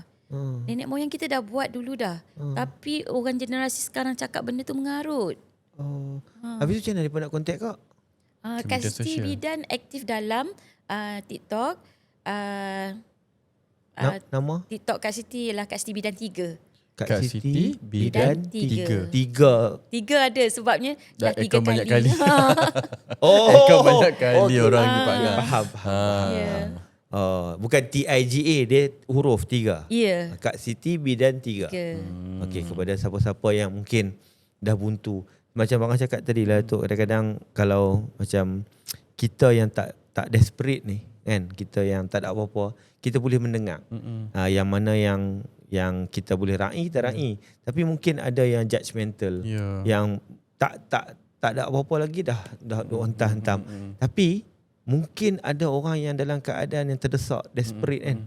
Nenek moyang kita dah buat dulu dah. Tapi orang generasi sekarang cakap benda tu mengarut. Habis tu macam mana dia nak contact kak? Kak Siti Bidan aktif dalam TikTok. Nama? TikTok Kak Siti ialah Kak Siti Bidan 3. Kak Siti Bidan 3 ada sebabnya dah 3 kali. Banyak kali. Kau banyak kali orang ni Pak Ngah. Faham. Bukan TIGA, dia huruf 3. Ya. Kak Siti Bidan 3. Okey, kepada siapa-siapa yang mungkin dah buntu. Macam Abang cakap tadi lah tu, kadang-kadang kalau macam kita yang tak desperate ni kan, kita yang tak ada apa-apa, kita boleh mendengar. Yang mana yang kita boleh raih, kita raih. Tapi mungkin ada yang judgemental, yang tak ada apa-apa lagi dah hentam-hentam. Tapi mungkin ada orang yang dalam keadaan yang terdesak, desperate kan.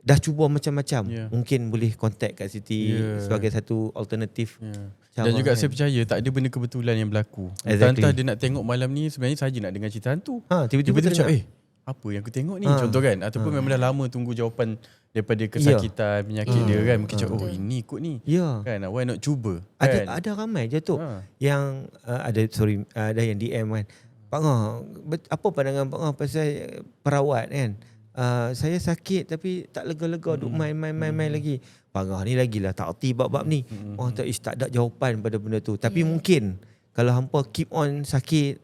Dah cuba macam-macam. Mungkin boleh contact Kak Siti sebagai satu alternatif. Dan juga kan, saya percaya tak ada benda kebetulan yang berlaku. Entah dia nak tengok malam ni sebenarnya saja nak dengar cerita hantu. Tiba-tiba dia cakap, apa yang aku tengok ni? Contoh kan. Ataupun memang dah lama tunggu jawapan daripada kesakitan, penyakit dia kan. Mungkin cakap, ini ikut ni. Kan, why not cuba? Ada ramai je tu yang ada yang DM kan. Pak Ngah, apa pandangan Pak Ngah pasal perawat kan? Saya sakit tapi tak lega-lega, duk main lagi. Pak Ngah ni lagilah tak erti bab-bab ni. Orang tak ada jawapan pada benda tu. Tapi mungkin kalau hampa keep on sakit,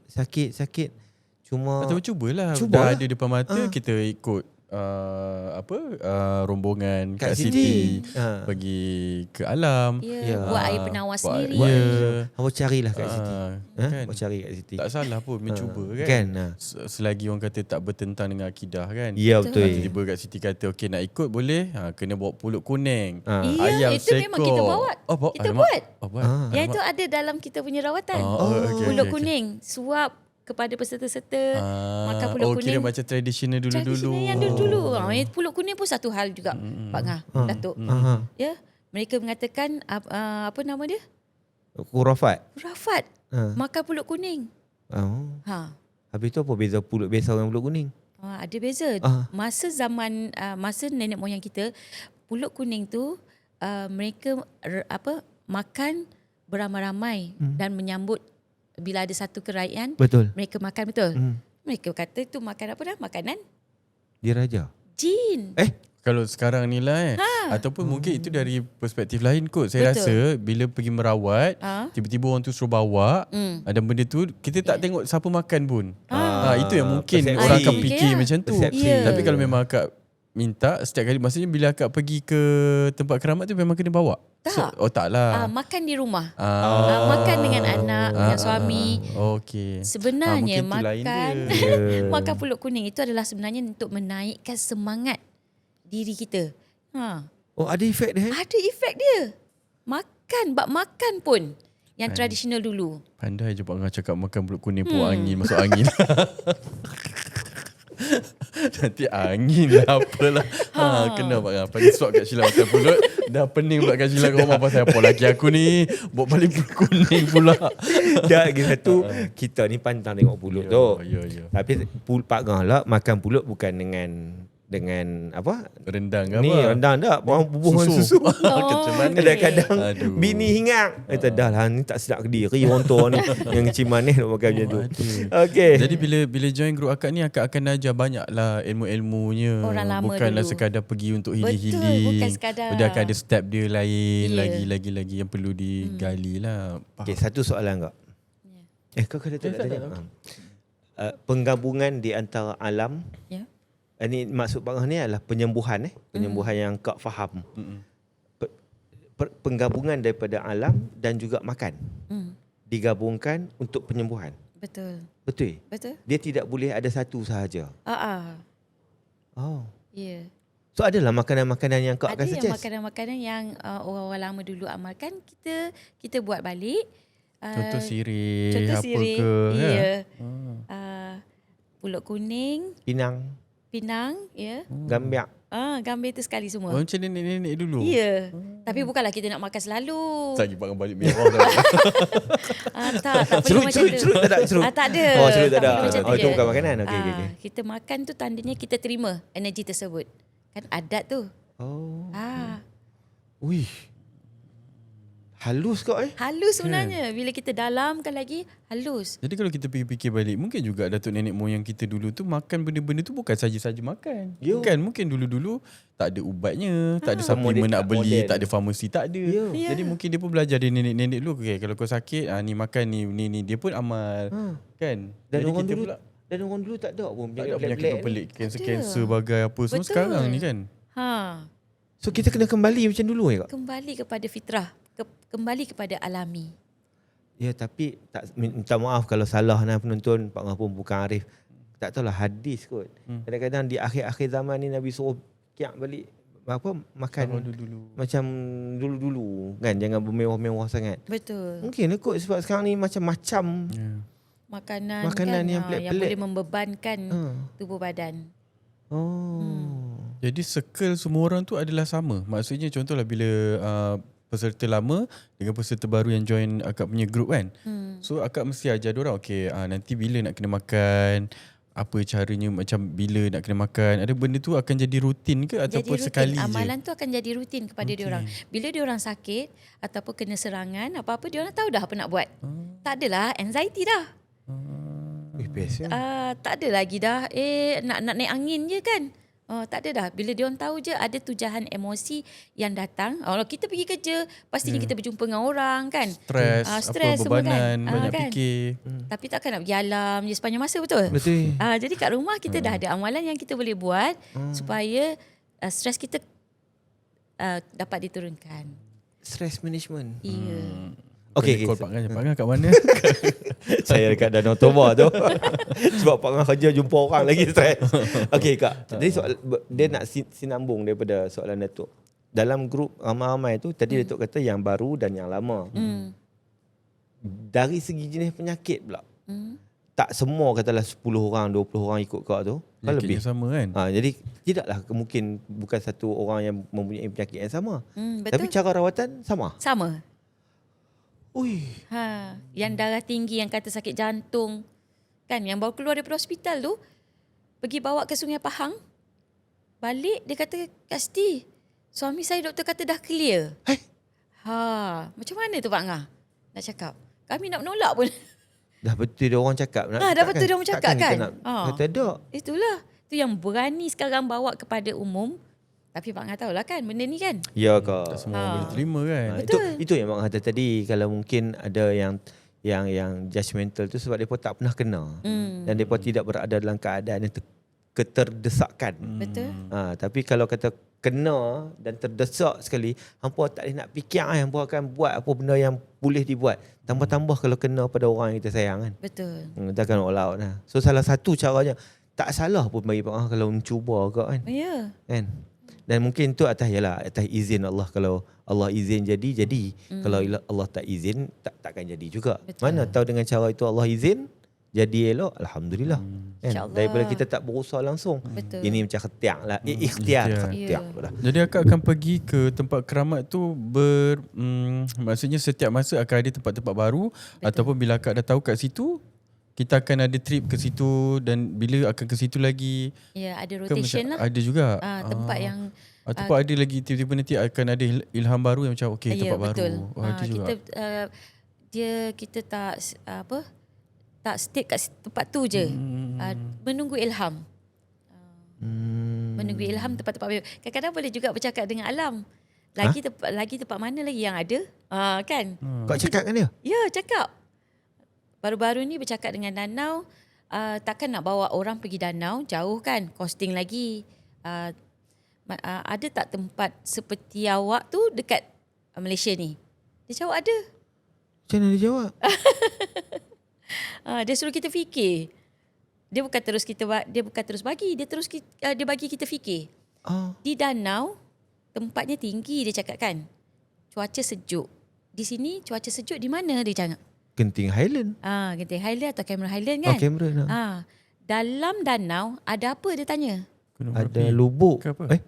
cuma atau cubalah. Dah ada depan mata, kita ikut rombongan Kak Siti pergi ke alam, buat air penawar sendiri. Hampa carilah Kak Siti. Kan? Cari Kak Siti. Tak salah pun mencuba kan. Selagi orang kata tak bertentang dengan akidah kan. Ya betul. Tiba-tiba Kak Siti kata okey nak ikut boleh, kena bawa pulut kuning. Ayam itu sekor. Memang kita bawa. Kita buat. Buat. Yang itu ada dalam kita punya rawatan. Okay, pulut kuning, suap kepada peserta-peserta. Makan pulut kuning. Kira macam tradisional dulu-dulu. Tradisional yang dulu. Pulut kuning pun satu hal juga, Pak Ngah, Datuk. Ya, mereka mengatakan apa nama dia? Khurafat. Makan pulut kuning. Habis tu apa beza pulut biasa dengan pulut kuning? Ada beza. Masa nenek moyang kita, pulut kuning tu mereka makan beramai-ramai dan menyambut bila ada satu kerajaan. Betul. Mereka makan betul. Mereka kata tu makan apa dah? Makanan diraja. jin. Kalau sekarang ni lah ataupun mungkin itu dari perspektif lain kot. Saya rasa bila pergi merawat, tiba-tiba orang tu suruh bawa dan benda tu kita tak tengok siapa makan pun. Itu yang mungkin persepsi. orang akan fikir macam tu. Tapi kalau memang akak minta setiap kali, maksudnya bila akak pergi ke tempat keramat tu memang kena bawa? Tak. Tak lah. Makan di rumah. Makan dengan anak, dengan suami. Okey. Sebenarnya mungkin tu lain makan dia. makan pulut kuning itu adalah sebenarnya untuk menaikkan semangat diri kita. Ada efek dia? Ada efek dia. Makan pun yang tradisional dulu. Pandai je Pak Ngah cakap makan pulut kuning puak angin, masuk angin. Nanti angin lah apalah. Kena Pak Ngah. Pandai suap kat Sheila makan pulut. Dah pening pula kat Sheila kat rumah pasal apa laki aku ni bawa balik pulut kuning pula. Dah lagi satu, kita ni pantang tengok pulut tu. Ya. Tapi Pak Ngah lah makan pulut bukan dengan apa? Rendang ke Ni apa? rendang tak? Orang bubuh susu. Macam mana? Kadang-kadang Aduh. bini hingang. Dah lah ni tak sedap ke diri orang tua ni. Yang kecil manis nak makan macam tu. Okey. Jadi bila join grup akak ni, akak akan ajar banyak lah ilmu-ilmunya. Orang lama Bukanlah dulu. sekadar pergi untuk Betul, healing-healing. bukan sekadar. Dia akan ada step dia lain. Ya. Lagi yang perlu digali lah. Okey, satu soalan kak. Kau kena tanya. Penggabungan di antara alam. Ya. Ini maksud Pak Ngah ni adalah penyembuhan penyembuhan yang kak faham. Penggabungan daripada alam dan juga makan digabungkan untuk penyembuhan. Betul. Betul? Dia tidak boleh ada satu sahaja. Ya. So adalah makanan-makanan yang kak akan Ada yang suggest. makanan-makanan yang orang-orang lama dulu amalkan, kita buat balik. Contoh sirih, Contoh apa sirih. ke. Ya. Pulut kuning, Pinang, ya. Gambiak. Gambir tu sekali semua. Macam nenek-nenek dulu. Ya. Tapi bukanlah kita nak makan selalu. Lagi Pak Ngah balik merah dah. Tak perlu macam tu. Cerut tak ada cerut. Tak ada. Cerut tak ada. perlu macam tu Itu je. bukan makanan. Okey. Kita makan tu tandanya kita terima energi tersebut. Kan adat tu. Wih. Halus kau Halus sebenarnya. Bila kita dalamkan lagi, halus. Jadi kalau kita fikir balik, mungkin juga datuk nenek moyang kita dulu tu makan benda-benda tu bukan saja-saja makan. Bukan, mungkin dulu-dulu tak ada ubatnya, tak ada suplemen nak beli, tak ada farmasi, tak ada. Jadi mungkin dia pun belajar dari nenek-nenek dulu. Okay, kalau kau sakit, ni makan ni. Dia pun amal. Kan? Dan Jadi orang kita dulu pula dan orang dulu tak ada pun tak ada penyakit pelik, kanser bagai apa. Semua Betul. sekarang ni kan. So kita kena kembali macam dulu kak? Kembali kepada fitrah. Kembali kepada alami. Ya, tapi minta maaf kalau salah penonton. Pak Ngah pun bukan arif. Tak tahulah hadis kot. Kadang-kadang di akhir-akhir zaman ni Nabi suruh kiak balik makan dulu. macam dulu-dulu kan, jangan bermewah-mewah sangat. Betul. Mungkin kot sebab sekarang ni macam-macam Makanan Makanan kan, yang yang pelik-pelik. boleh membebankan tubuh badan. Jadi circle semua orang tu adalah sama. Maksudnya contohlah bila peserta lama dengan peserta baru yang join akak punya group kan. So akak mesti ajar diorang, okay, nanti bila nak kena makan, apa caranya, macam bila nak kena makan. Ada benda tu akan jadi rutin ke ataupun Jadi rutin. sekali Amalan je? tu akan jadi rutin kepada diorang. Bila diorang sakit ataupun kena serangan, apa-apa diorang tahu dah apa nak buat. Tak adalah anxiety dah. best ya. Tak ada lagi dah nak naik angin je kan. Tak ada dah. Bila diorang tahu je ada tujahan emosi yang datang. Kalau kita pergi kerja, pastinya kita berjumpa dengan orang kan. Stres, apa, semua bebanan, kan. banyak Kan? fikir. Tapi takkan nak pergi alam je sepanjang masa, betul? Betul. Jadi kat rumah kita dah ada amalan yang kita boleh buat supaya stres kita dapat diturunkan. Stress management. Ya. Okey, Call Pak Ngah kat mana? Saya dekat Danau Toba tu. Sebab Pak Ngah kerja jumpa orang lagi stres. Okey kak. Jadi dia nak sinambung daripada soalan Datuk. Dalam grup ramai-ramai tu tadi Datuk kata yang baru dan yang lama. Dari segi jenis penyakit pula. tak semua katalah 10 orang, 20 orang ikut kau tu. Kan lebih. sama kan. Jadi tidaklah mungkin bukan satu orang yang mempunyai penyakit yang sama. Betul. Tapi cara rawatan sama. Sama. Ui. Yang darah tinggi, yang kata sakit jantung. Kan, yang baru keluar daripada hospital tu, pergi bawa ke Sungai Pahang. Balik, dia kata, Kak Siti, suami saya doktor kata dah clear. Macam mana tu Pak Ngah? Nak cakap. Kami nak menolak pun. Dah betul dia orang cakap. Dah betul dia orang cakap kan? Kata tak. Itulah. Tu yang berani sekarang bawa kepada umum. Tapi Pak Ngah tahulah kan benda ni kan. Ya ke? Tak semua orang boleh terima kan. Betul. Itu yang Mak kata tadi. Kalau mungkin ada yang judgemental tu sebab mereka tak pernah kena. Dan mereka tidak berada dalam keadaan yang keterdesakan. Betul. Tapi kalau kata kena dan terdesak sekali, hampa tak boleh nak fikir hampa akan buat apa benda yang boleh dibuat. Tambah-tambah kalau kena pada orang yang kita sayang kan. Betul. Takkan all out lah. So salah satu caranya, tak salah pun bagi Pak kalau mencuba kau kan. Ya. Kan? Dan mungkin tu atas izin Allah. Kalau Allah izin jadi. Kalau Allah tak izin, takkan jadi juga. Betul. Mana tahu dengan cara itu Allah izin, jadi elok, alhamdulillah. Kan? InsyaAllah. Daripada kita tak berusaha langsung. Betul. Ini macam khatiar lah. Ikhtiar. Ya. Lah. Jadi akak akan pergi ke tempat keramat tu maksudnya setiap masa akan ada tempat-tempat baru. Ataupun bila akak dah tahu kat situ, kita akan ada trip ke situ dan bila akan ke situ lagi. Ya, ada Ke rotation macam lah. ada juga. Tempat yang Ataupun ada lagi tiba-tiba nanti akan ada ilham baru yang macam okey tempat betul. baru. Ada juga. Kita tak stay kat tempat tu je. Menunggu ilham. Menunggu ilham tempat-tempat baru. Kadang-kadang boleh juga bercakap dengan alam. Lagi tempat mana lagi yang ada? Kan? Kau cakap dengan dia? Ya, cakap. Baru-baru ni bercakap dengan danau. Takkan nak bawa orang pergi danau, jauh kan? Costing lagi. Ada tak tempat seperti awak tu dekat Malaysia ni? Dia jawab ada. Macam mana dia jawab? Dia suruh kita fikir. Dia bukan terus bagi, dia bagi kita fikir. Di danau tempatnya tinggi dia cakap kan. Cuaca sejuk. Di sini cuaca sejuk di mana dia cakap? Genting Highland. Genting Highland atau Cameron Highland kan? Cameron. Dalam danau ada apa dia tanya? Gunung Ada berapi. lubuk. Ke apa?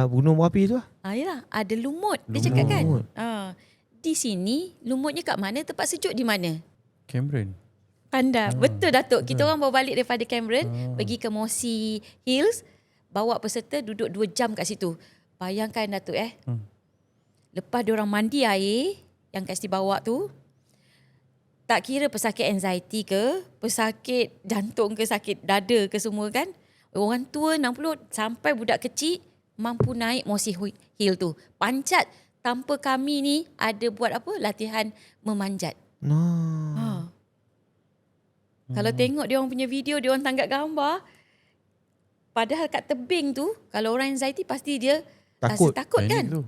Gunung berapi tu lah. Yalah, ada lumut. Dia cakap kan? Di sini lumutnya kat mana? Tempat sejuk di mana? Cameron. Pandai. Betul Datuk. Kita orang bawa balik daripada Cameron, pergi ke Mossy Hills, bawa peserta duduk 2 jam kat situ. Bayangkan Datuk lepas diorang mandi air yang Kak Siti bawa tu, tak kira pesakit anxiety ke, pesakit jantung ke, sakit dada ke semua kan. Orang tua 60 sampai budak kecil mampu naik Mossy Hill tu. Pancat tanpa kami ni ada buat apa? Latihan memanjat. Kalau tengok dia orang punya video, dia orang tangkap gambar. Padahal kat tebing tu, kalau orang anxiety pasti dia Takut. rasa takut kan? Tu.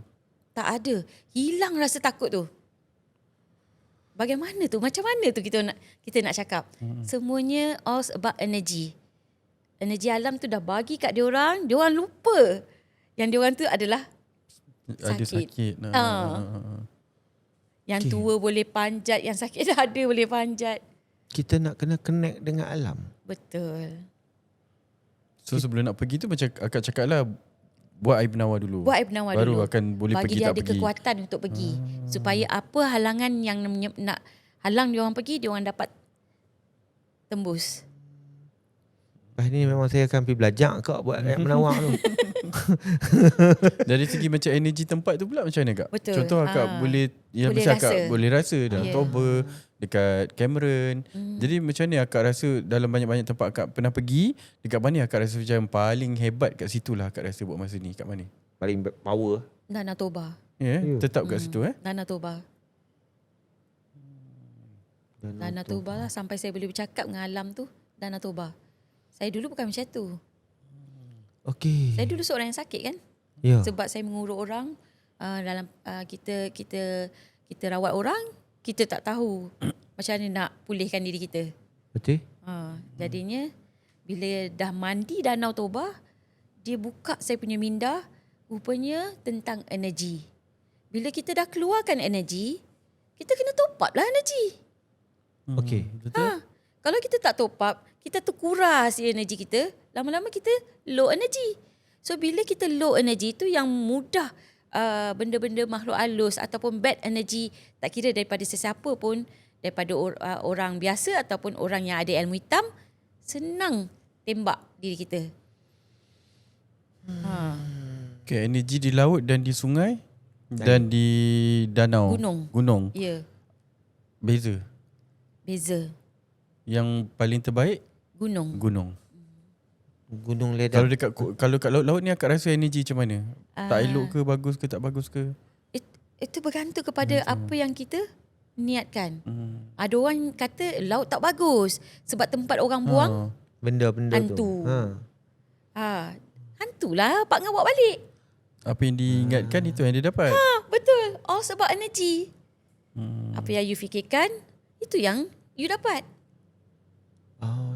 Tak ada. Hilang rasa takut tu. Bagaimana tu? Macam mana tu kita nak cakap? Semuanya all about energy. Energi alam tu dah bagi kat dia orang lupa. Yang dia orang tu adalah Ada sakit. Yang tua boleh panjat, yang sakit dada boleh panjat. Kita nak kena connect dengan alam. Betul. So sebelum nak pergi tu macam akak cakap lah, buat air penawar dulu. Buat air penawar baru dulu. akan boleh bagi pergi dia tak ada pergi. kekuatan untuk pergi. Supaya apa halangan yang nak halang dia orang pergi, dia orang dapat tembus. Lepas ni memang saya akan pergi belajar kak buat air menawar tu. Dari segi macam energi tempat tu pula macam mana kak? Betul. Contoh akak boleh boleh akak rasa. boleh rasa dalam Ya. Toba, dekat Cameron. Jadi macam mana akak rasa dalam banyak-banyak tempat akak pernah pergi, dekat mana akak rasa macam paling hebat kat situ lah akak rasa buat masa ni, kat mana? Paling power. Danau Toba. Ya, tetap kat situ Danau Toba. Danau Toba lah, sampai saya boleh bercakap dengan alam tu. Danau Toba. Saya dulu bukan macam tu. Okey. Saya dulu seorang yang sakit kan. Ya. Sebab saya mengurut orang dalam kita rawat orang, kita tak tahu macam mana nak pulihkan diri kita. Betul? Jadinya bila dah mandi Danau Toba, dia buka saya punya minda rupanya tentang energi. Bila kita dah keluarkan energi, kita kena top up lah energi. Okey. Betul? Kalau kita tak top up, kita terkuras energi kita, lama-lama kita low energy. So bila kita low energy tu yang mudah benda-benda makhluk halus ataupun bad energy, tak kira daripada sesiapa pun, daripada orang biasa ataupun orang yang ada ilmu hitam, senang tembak diri kita. Okay, energi di laut dan di sungai dan di danau. Gunung. Ya. Beza. Yang paling terbaik Gunung. Gunung Ledang. Kalau kat laut ni akak rasa energi macam mana? Tak elok ke, bagus ke, tak bagus ke? Itu bergantung kepada apa yang kita niatkan. Ada orang kata laut tak bagus sebab tempat orang buang benda-benda hantu. tu. Hantulah Pak Ngah bawa balik. Apa yang diingatkan itu yang dia dapat. Betul. Sebab energi. Apa yang you fikirkan, itu yang you dapat.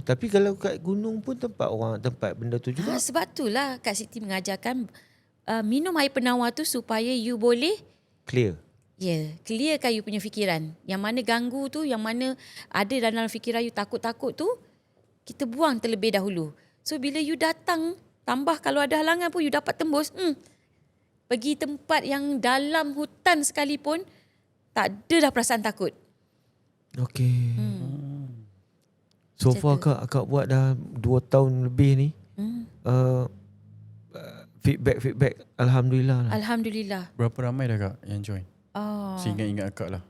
Tapi kalau kat gunung pun tempat benda tu juga. Sebab itulah Kak Siti mengajarkan minum air penawar tu supaya you boleh Clear. clearkan you punya fikiran. Yang mana ganggu tu, yang mana ada dalam fikiran you takut-takut tu, kita buang terlebih dahulu. So bila you datang, tambah kalau ada halangan pun you dapat tembus. Pergi tempat yang dalam hutan sekalipun, tak ada dah perasaan takut. Okay. So far akak buat dah 2 tahun lebih ni. Feedback Alhamdulillah lah. Alhamdulillah. Berapa ramai dah kak yang join? Seingat-ingat akak lah.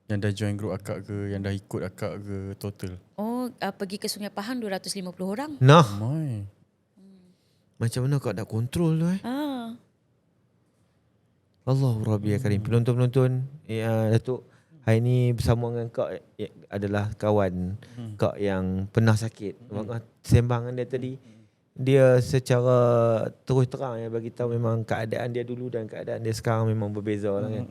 Yang dah join group akak ke, yang dah ikut akak ke, total? Pergi ke Sungai Pahang 250 orang. Nah. Ramai. Macam mana kau nak kontrol tu Allahu Rabbi ya Karim. Penonton-penonton, Datuk, hari ni bersama dengan Kak adalah kawan Kak yang pernah sakit. Sembang dengan dia tadi, dia secara terus terang bagi tahu memang keadaan dia dulu dan keadaan dia sekarang memang berbeza lah kan.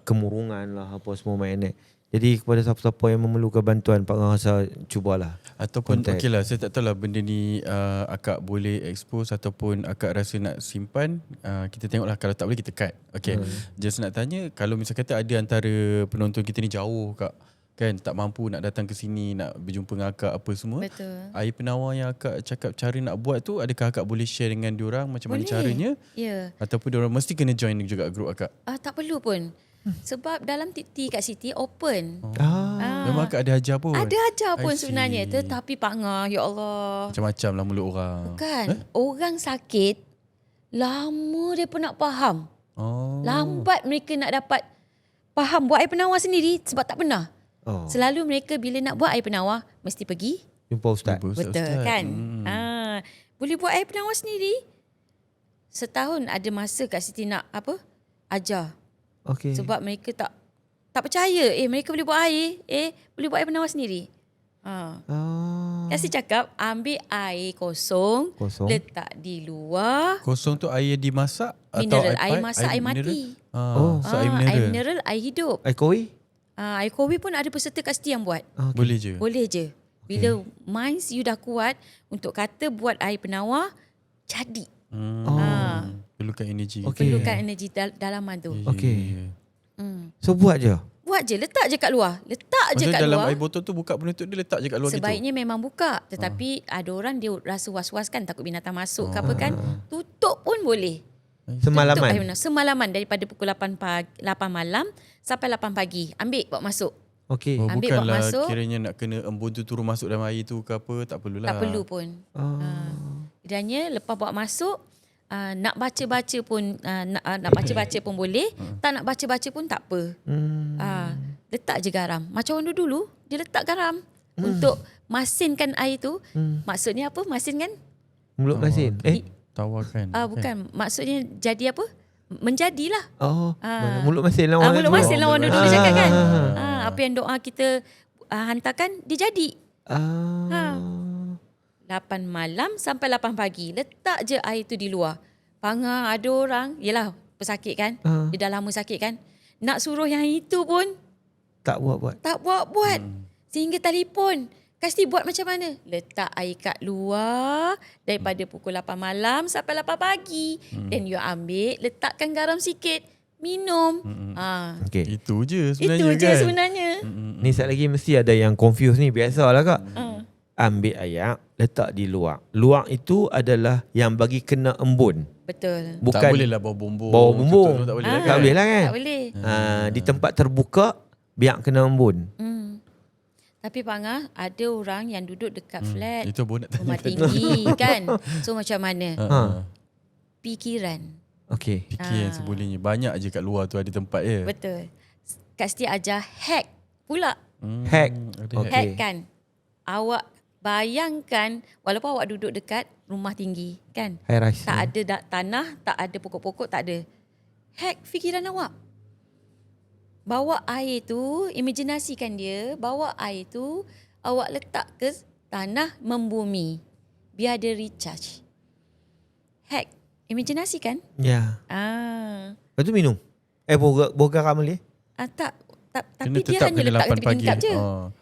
Kemurungan lah apa semua mainnya. Jadi kepada siapa-siapa yang memerlukan bantuan, Pak rasa cubalah. Ataupun okey lah, saya tak tahu lah benda ni akak boleh expose ataupun akak rasa nak simpan. Kita tengoklah, kalau tak boleh kita cut. Okay. Just nak tanya, kalau misal kata ada antara penonton kita ni jauh kak, kan, tak mampu nak datang ke sini, nak berjumpa dengan akak apa semua. Betul. Air penawar yang akak cakap cara nak buat tu, adakah akak boleh share dengan diorang macam mana caranya? Ya. Ataupun diorang mesti kena join juga grup akak? Tak perlu pun. Sebab dalam TikTok Kak Siti open. Memang akak ada ajar pun? Ada ajar pun I see. sebenarnya. Tetapi Pak Ngah, ya Allah. Macam-macam lah mulut orang. Bukan. Orang sakit, lama dia pun nak faham. Lambat mereka nak dapat faham buat air penawar sendiri sebab tak pernah. Selalu mereka bila nak buat air penawar, mesti pergi jumpa ustaz. Betul kan? Boleh buat air penawar sendiri. Setahun ada masa Kak Siti nak ajar. Okay. Sebab mereka tak percaya. Mereka boleh buat air. Boleh buat air penawar sendiri. Kasi cakap, ambil air kosong, letak di luar. Kosong tu air dimasak? Mineral, atau air masak, air mati. So air mineral. Air mineral, air hidup. Air koi? Air kowi pun ada peserta Kak Siti yang buat. Boleh je? Boleh je. Bila minds you dah kuat untuk kata buat air penawar, jadi. Perlukan energi. Perlukan energi dalaman tu. Okay. So buat je? Buat je, letak je kat luar. Letak je kat dalam luar. air botol tu buka penutup dia, letak je kat luar. Sebaiknya memang buka. Tetapi ada orang dia rasa was-was kan, takut binatang masuk ke apa kan. Tutup pun boleh. Semalaman? Semalaman daripada pukul 8 malam sampai 8 pagi. Ambil bawa masuk. Okay. Ambil bawa bukanlah masuk. kiranya nak kena embun tu turun masuk dalam air tu ke apa, tak perlulah. Tak perlu pun. Kiranya lepas bawa masuk, nak baca-baca pun nak baca-baca pun boleh, tak nak baca-baca pun tak apa. Letak je garam. Macam orang dulu dia letak garam untuk masinkan air tu. Maksudnya apa? Masinkan? Mulut masin. Tawarkan. Bukan. Maksudnya jadi apa? Menjadilah. Mulut masin lah. Mulut masin lah orang dulu cakap kan. Apa yang doa kita hantarkan dia jadi. 8 malam sampai 8 pagi. Letak je air tu di luar. Pangah ada orang, yelah pesakit kan. Dia dah lama sakit kan. Nak suruh yang itu pun tak buat-buat. Tak buat-buat. Sehingga telefon. Kasi buat macam mana? Letak air kat luar daripada pukul 8 malam sampai 8 pagi. Then you ambil, letakkan garam sikit. minum. Okay. Itu je sebenarnya Itu je kan. sebenarnya. Ni sekali lagi mesti ada yang confuse ni. Biasalah kak. Ambil ayak, letak di luak. Luak itu adalah yang bagi kena embun. Betul. Bukan Tak boleh lah bau bumbung. bau bumbung. Tak boleh lah Tak kan. boleh lah kan? Tak boleh. Di tempat terbuka, biar kena embun. Tapi Pak Angah, ada orang yang duduk dekat flat, Itu pun nak rumah tanya. tinggi kan. So macam mana? Pikiran. Okay. Fikir yang sebulanya. Banyak je kat luar tu ada tempat je. Betul. Kak Siti ajar hack pula. Hack. Ada Okay. Hack kan. Awak bayangkan walaupun awak duduk dekat rumah tinggi kan. High rise. Tak ada tanah, tak ada pokok-pokok, tak ada. Hack fikiran awak. Bawa air tu, imajinasikan dia, bawa air tu, awak letak ke tanah membumi. Biar dia recharge. Hack. Imajinasikan. Ya. Lepas tu minum. Boga ramal dia. Tapi dia tetap hanya kena letak 8 tepi tingkap pagi. je.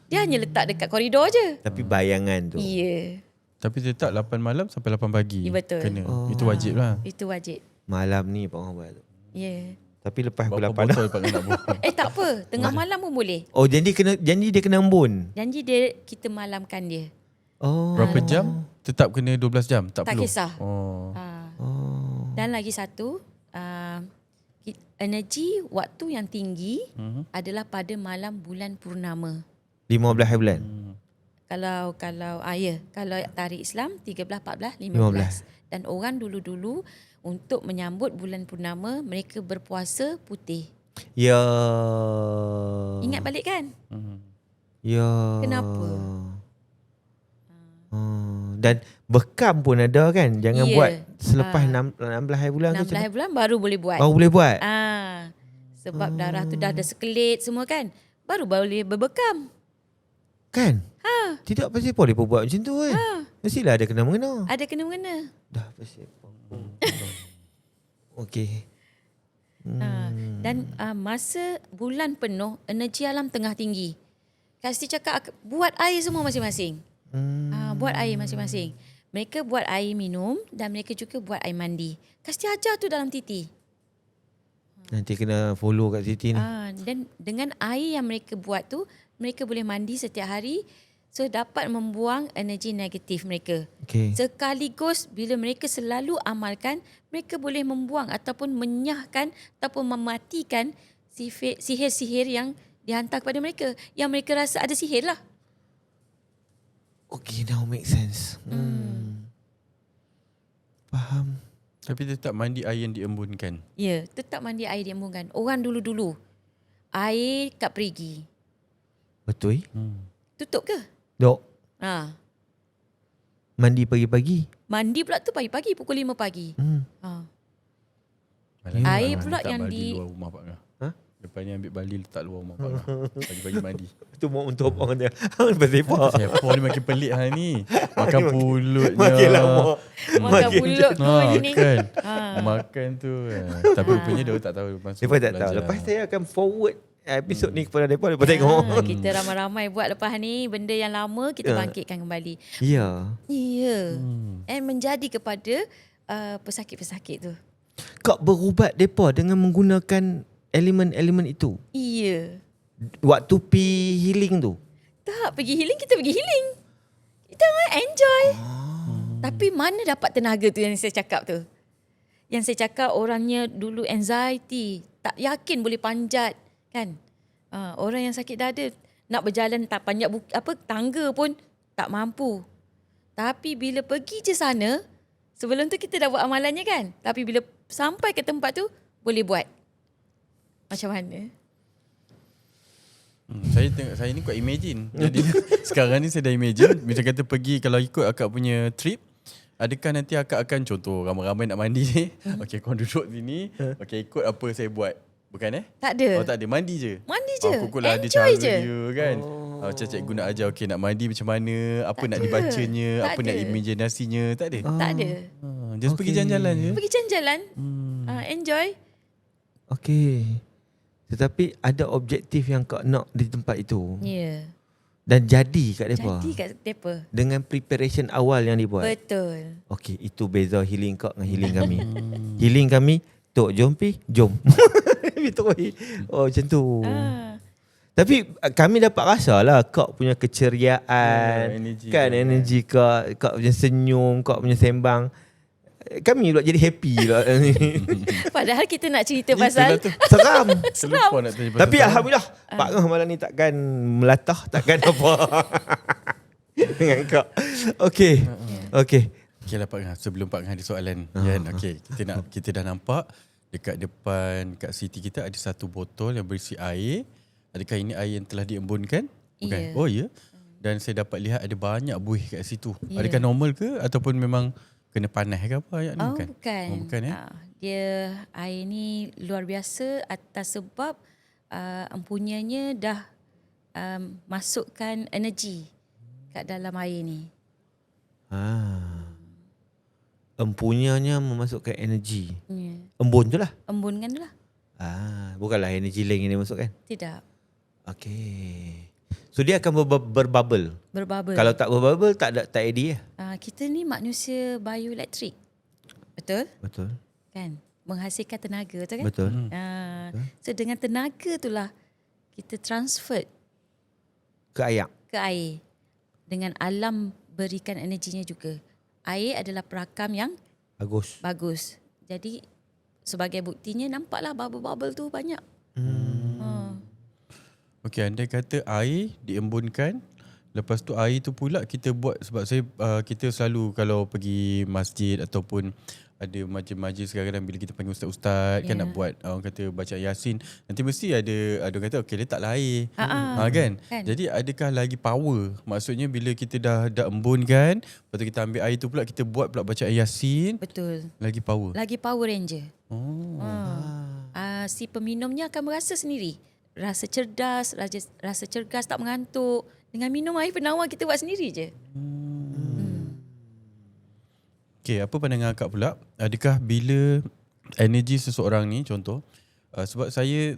Dia hanya letak dekat koridor je. Tapi bayangan tu. Ya. Tapi tetap 8 malam sampai 8 pagi. Ya, betul. Kena. Itu wajib lah. Itu wajib. Malam ni Pak Orang buat tu. Ya. Tapi lepas pukul Berapa 8 botol Pak nak buang? Tak apa. Tengah malam pun boleh. Oh janji dia kena embun. Janji dia kita malamkan dia. Oh. Berapa jam? Tetap kena 12 jam? Tak Tak perlu? kisah. Oh. Dan lagi satu, energi waktu yang tinggi adalah pada malam bulan purnama. 15 hari bulan. Kalau tarikh Islam 13, 14, 15. 15. Dan orang dulu-dulu untuk menyambut bulan purnama mereka berpuasa putih. Ya. Ingat balik kan? Ya. Kenapa? Dan bekam pun ada kan. Jangan Ya. buat selepas 16 hari bulan 16 hari bulan baru boleh buat. Baru boleh buat. Sebab darah tu dah ada sekelit semua kan. Baru boleh berbekam. Kan? Tidak pasal apa dia buat macam tu kan. Mestilah ada kena-mengena. Ada kena-mengena. Dah pasal apa. Okey. Dan masa bulan penuh energi alam tengah tinggi. Kak Siti cakap buat air semua masing-masing. Buat air masing-masing. Mereka buat air minum dan mereka juga buat air mandi. Kak Siti ajar tu dalam titi. Nanti kena follow kat Siti ni. Dan dengan air yang mereka buat tu, mereka boleh mandi setiap hari. So dapat membuang energi negatif mereka. Okey. Sekaligus bila mereka selalu amalkan, mereka boleh membuang ataupun menyahkan ataupun mematikan sihir-sihir yang dihantar kepada mereka. Yang mereka rasa ada sihir lah. Okay, now make sense. Faham. Tapi tetap mandi air yang diembunkan. Ya, tetap mandi air diembunkan. Orang dulu-dulu, air kat perigi. Betul? Tutup ke? Dok, Mandi mandi pagi-pagi. pula tu pagi-pagi, pukul 5 pagi. Air pula yang di luar rumah Pak Ngah. Lepas ni ambil bali letak luar rumah Pak Ngah. Pagi-pagi mandi. Itu mau untuk orang dia. Bersepak. Siapa ni makin pelik hari ni. Makan pulutnya. Makin lama. Makan pulut tu ni. Kan. Makan tu. Tapi rupanya dia tak tahu. Lepas tak tahu. Lepas saya akan forward episod ni kepada mereka. Lepas tengok. Kita ramai-ramai buat lepas ni. Benda yang lama kita bangkitkan kembali. Ya. Ya. And menjadi kepada pesakit-pesakit tu. Kak berubat mereka dengan menggunakan elemen-elemen itu. Iya. Waktu pi healing tu. Tak, pergi healing, kita pergi healing. Kita enjoy. Tapi mana dapat tenaga tu yang saya cakap tu? Yang saya cakap orangnya dulu anxiety. Tak yakin boleh panjat. Kan? Orang yang sakit dada nak berjalan tak panjat tangga pun tak mampu. Tapi bila pergi je sana, sebelum tu kita dah buat amalannya kan? Tapi bila sampai ke tempat tu, boleh buat. Macam mana? Saya ni kuat imagine. Jadi sekarang ni saya dah imagine. Macam kata pergi kalau ikut akak punya trip, adakah nanti akak akan contoh ramai-ramai nak mandi ni. Okey, korang duduk sini. Okey, ikut apa saya buat. Bukan Tak ada. Oh tak ada, mandi je. Mandi je. Pukul ada Enjoy cara je. dia kan. Macam cikgu nak ajar okey nak mandi macam mana, apa nak dibacanya, Tak apa ada. nak imajinasinya, tak ada. Tak ada. Just pergi jalan-jalan je. Pergi jalan-jalan. Enjoy. Okey. Tetapi ada objektif yang kak nak di tempat itu. Ya. Dan jadi kat mereka. Jadi kat mereka. Dengan preparation awal yang dibuat. Betul. Okey, itu beza healing kak dengan healing kami. Healing kami, Tok jom pi, jom. Tapi terus. Oh macam tu. Ah. Tapi kami dapat rasa lah kau punya keceriaan, energy kan, kau, energi kau punya senyum, kau punya sembang. Kami pula jadi happy lah. Padahal kita nak cerita Itulah pasal tu. Seram. Terlupa nak tanya pasal Tapi seram. Alhamdulillah Pak Ngah malam ni takkan melatah, takkan apa dengan kau. Okay. Okay. Okay lah Pak Ngah, sebelum Pak Ngah ada soalan kan. Okay, kita dah nampak dekat depan kat Siti kita ada satu botol yang berisi air. Adakah ini air yang telah diembunkan? Bukan. Ya. Oh ya. Dan saya dapat lihat ada banyak buih kat situ. Ya. Adakah normal ke ataupun memang kena panas ke apa ayat ni? Oh, bukan. bukan. Oh, bukan ya. Dia air ni luar biasa atas sebab empunyanya dah masukkan energi kat dalam air ni. Empunyanya memasukkan energi. Ya. Embun tu lah. Embunkan lah. Bukanlah energi lain yang dia masukkan. Tidak. Okay. So dia akan berbubble. Berbubble. Kalau tak berbubble tak idea. Kita ni manusia bioelektrik. Betul? Betul. Kan? Menghasilkan tenaga tu kan? Betul. So dengan tenaga itulah kita transfer Ke air. ke air. Dengan alam berikan energinya juga. Air adalah perakam yang bagus. Jadi sebagai buktinya nampaklah bubble-bubble tu banyak. Okey, andai kata air diembunkan, lepas tu air tu pula kita buat, sebab saya kita selalu kalau pergi masjid ataupun ada majlis-majlis kadang-kadang bila kita panggil ustaz-ustaz kan nak buat orang kata baca Yasin, nanti mesti ada orang kata okey letaklah air. Kan? Jadi adakah lagi power? Maksudnya bila kita dah embunkan, lepas tu kita ambil air tu pula kita buat pula baca Yasin, Betul. lagi power. Lagi Power Ranger. Si peminumnya akan merasa sendiri. Rasa cerdas, rasa cergas, tak mengantuk. Dengan minum air penawar kita buat sendiri je. Okay, apa pandangan akak pula? Adakah bila energi seseorang ni, contoh, sebab saya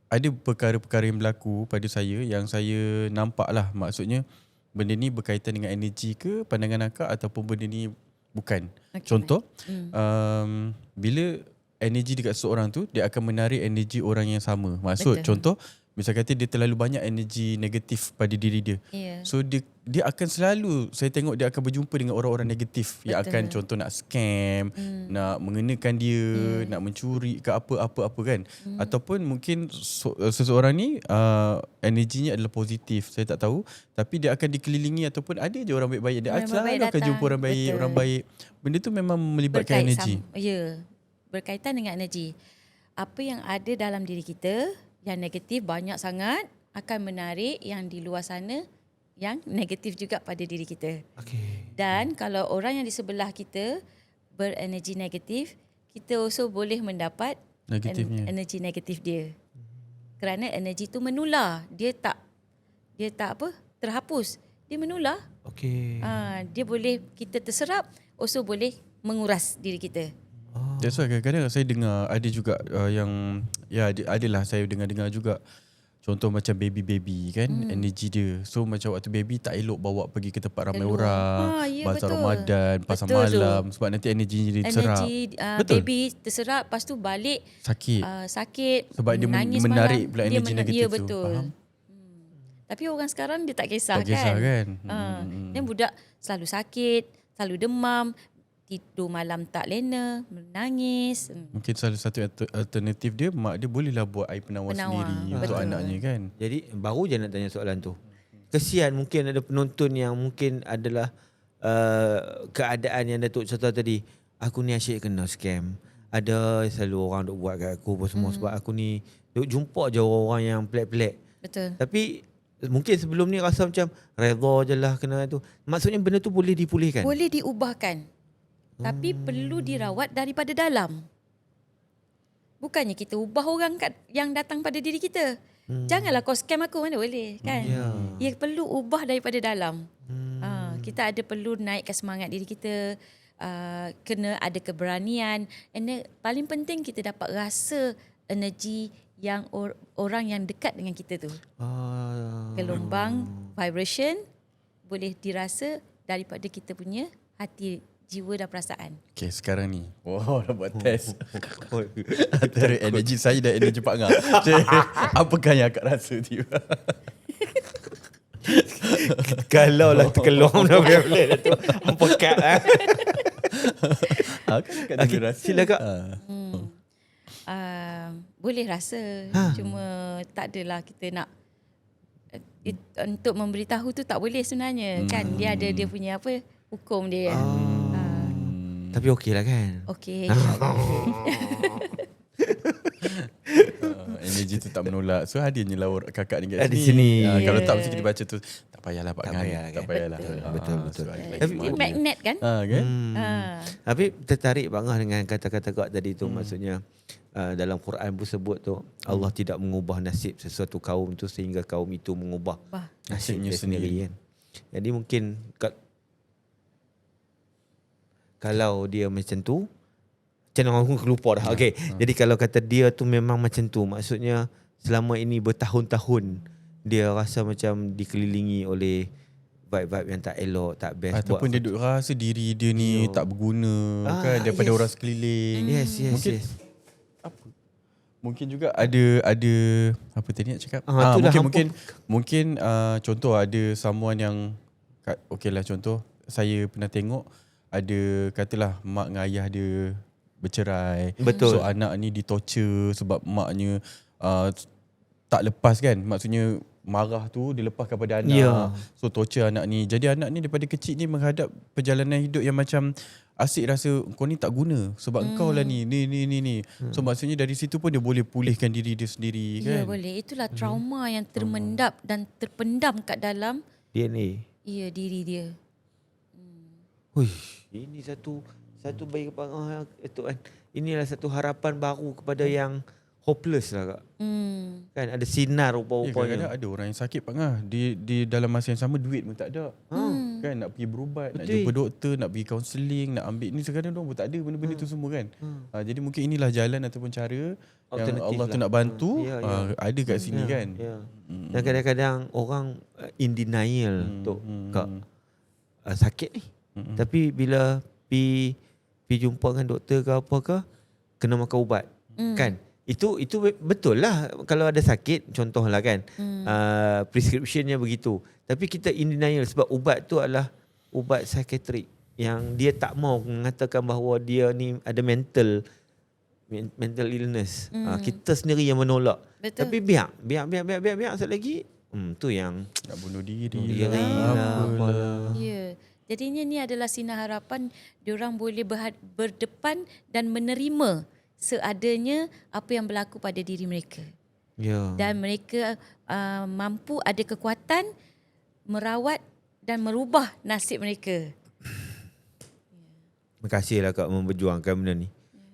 ada perkara-perkara yang berlaku pada saya yang saya nampak lah, maksudnya benda ni berkaitan dengan energi ke pandangan akak ataupun benda ni bukan. Okay, Contoh, bila energi dekat seseorang tu, dia akan menarik energi orang yang sama. Maksud, Betul. contoh, misal kata dia terlalu banyak energi negatif pada diri dia. Yeah. So dia akan selalu, saya tengok dia akan berjumpa dengan orang-orang negatif yang akan contoh nak scam, nak mengenakan dia, nak mencuri ke apa-apa kan. Ataupun mungkin seseorang ni energinya adalah positif, saya tak tahu, tapi dia akan dikelilingi ataupun ada je orang baik-baik, dia selalu akan jumpa orang baik, orang baik. Benda tu memang melibatkan energi. Berkaitan dengan energi. Apa yang ada dalam diri kita yang negatif banyak sangat akan menarik yang di luar sana yang negatif juga pada diri kita. Okay. Dan kalau orang yang di sebelah kita berenergi negatif, kita also boleh mendapat energi negatif dia. Kerana energi tu menular. Dia tak terhapus. Dia menular. Okay. Dia boleh kita terserap, also boleh menguras diri kita. That's why kadang-kadang saya dengar ada juga yang adalah saya dengar juga. Contoh macam baby kan, energi dia. So macam waktu baby tak elok bawa pergi ke tempat ramai orang, bazar Ramadan, pasar malam, sebab nanti energi dia terserap. Baby terserap, lepas tu balik sakit. Sebab dia nangis menarik pula dia energi negatif tu. Betul. Tapi orang sekarang dia tak kisah Tak kisah kan. Dan budak selalu sakit, selalu demam, tidur malam tak lena, menangis. Mungkin salah satu alternatif dia, mak dia bolehlah buat air penawar sendiri untuk anaknya kan. Jadi baru je nak tanya soalan tu. Kesian mungkin ada penonton yang mungkin adalah keadaan yang Datuk cerita tadi. Aku ni asyik kena scam. Ada selalu orang duk buat kat aku apa semua sebab aku ni duk jumpa je orang yang pelik-pelik. Betul. Tapi mungkin sebelum ni rasa macam redha je lah kena tu. Maksudnya benda tu boleh dipulihkan? Boleh diubahkan. Tapi perlu dirawat daripada dalam. Bukannya kita ubah orang yang datang pada diri kita. Janganlah kau scam aku, mana boleh kan. Ia perlu ubah daripada dalam. Kita ada perlu naikkan semangat diri kita. Kena ada keberanian. And paling penting kita dapat rasa energi yang orang yang dekat dengan kita tu. Gelombang, vibration boleh dirasa daripada kita punya hati jiwa dan perasaan. Okay, sekarang ni. Wow, dah buat test. Antara energi saya dan energi Pak Ngah. Apakah yang akak rasa tiba? Kalau lah terkeluar boleh tu. Apa kat Okay, rasa. Sila Kak. Boleh rasa. Cuma tak adalah kita nak untuk memberitahu tu tak boleh sebenarnya. Kan dia ada dia punya apa hukum dia. Tapi okey lah kan? Okey. Energi tu tak menolak. So hadihnya lah kakak ni kat Di sini. Kalau tak mesti kita baca tu. Tak payahlah Pak Ngah. Tak payahlah. Betul. Tapi Dia magnet kan? kan? Tapi tertarik Pak Ngah dengan kata-kata Kak tadi tu. Maksudnya dalam Quran pun sebut tu Allah tidak mengubah nasib sesuatu kaum tu sehingga kaum itu mengubah nasibnya sendiri kan. Jadi mungkin kalau dia macam tu, macam mana aku lupa dah. Okay. Jadi kalau kata dia tu memang macam tu, maksudnya selama ini bertahun-tahun dia rasa macam dikelilingi oleh vibe-vibe yang tak elok, tak best. Ataupun dia duduk rasa diri dia ni tak berguna kan daripada orang sekeliling. Yes. Mungkin juga ada apa tadi nak cakap? Mungkin contoh ada someone yang okeylah contoh saya pernah tengok ada katalah mak dengan ayah dia bercerai. Betul. So anak ni ditorture sebab maknya tak lepas kan. Maksudnya marah tu dilepaskan pada anak. Yeah. So torture anak ni. Jadi anak ni daripada kecil ni menghadap perjalanan hidup yang macam asyik rasa kau ni tak guna sebab engkau lah ni. So maksudnya dari situ pun dia boleh pulihkan diri dia sendiri kan. Ya boleh. Itulah trauma yang termendap dan terpendam kat dalam DNA. ya diri dia. Ini satu bagi kepada itu kan. Inilah satu harapan baru kepada yang hopeless lah Kak. Kan ada sinar rupa-rupanya. Kadang-kadang ada orang yang sakit Pak Ngah. Di dalam masa yang sama duit pun tak ada. Kan nak pergi berubat, nak jumpa doktor, nak pergi kaunseling, nak ambil ni sekarang orang pun tak ada benda-benda tu semua kan. Jadi mungkin inilah jalan ataupun cara yang Allah tu nak bantu ada kat sini kan. Dan kadang-kadang orang in denial tu Kak. Sakit ni. Tapi bila pi jumpa dengan doktor ke apa ke kena makan ubat. Kan? Itu betul lah kalau ada sakit contohlah kan. Prescriptionnya begitu. Tapi kita in denial sebab ubat tu adalah ubat psikiatrik yang dia tak mau mengatakan bahawa dia ni ada mental illness. Kita sendiri yang menolak. Betul. Tapi biar sekali lagi tu yang Nak bunuh diri lah. Ya. Jadinya ni adalah sinar harapan diorang boleh berdepan dan menerima seadanya apa yang berlaku pada diri mereka. Ya. Dan mereka mampu ada kekuatan merawat dan merubah nasib mereka. Terima kasihlah Kak memperjuangkan benda ni.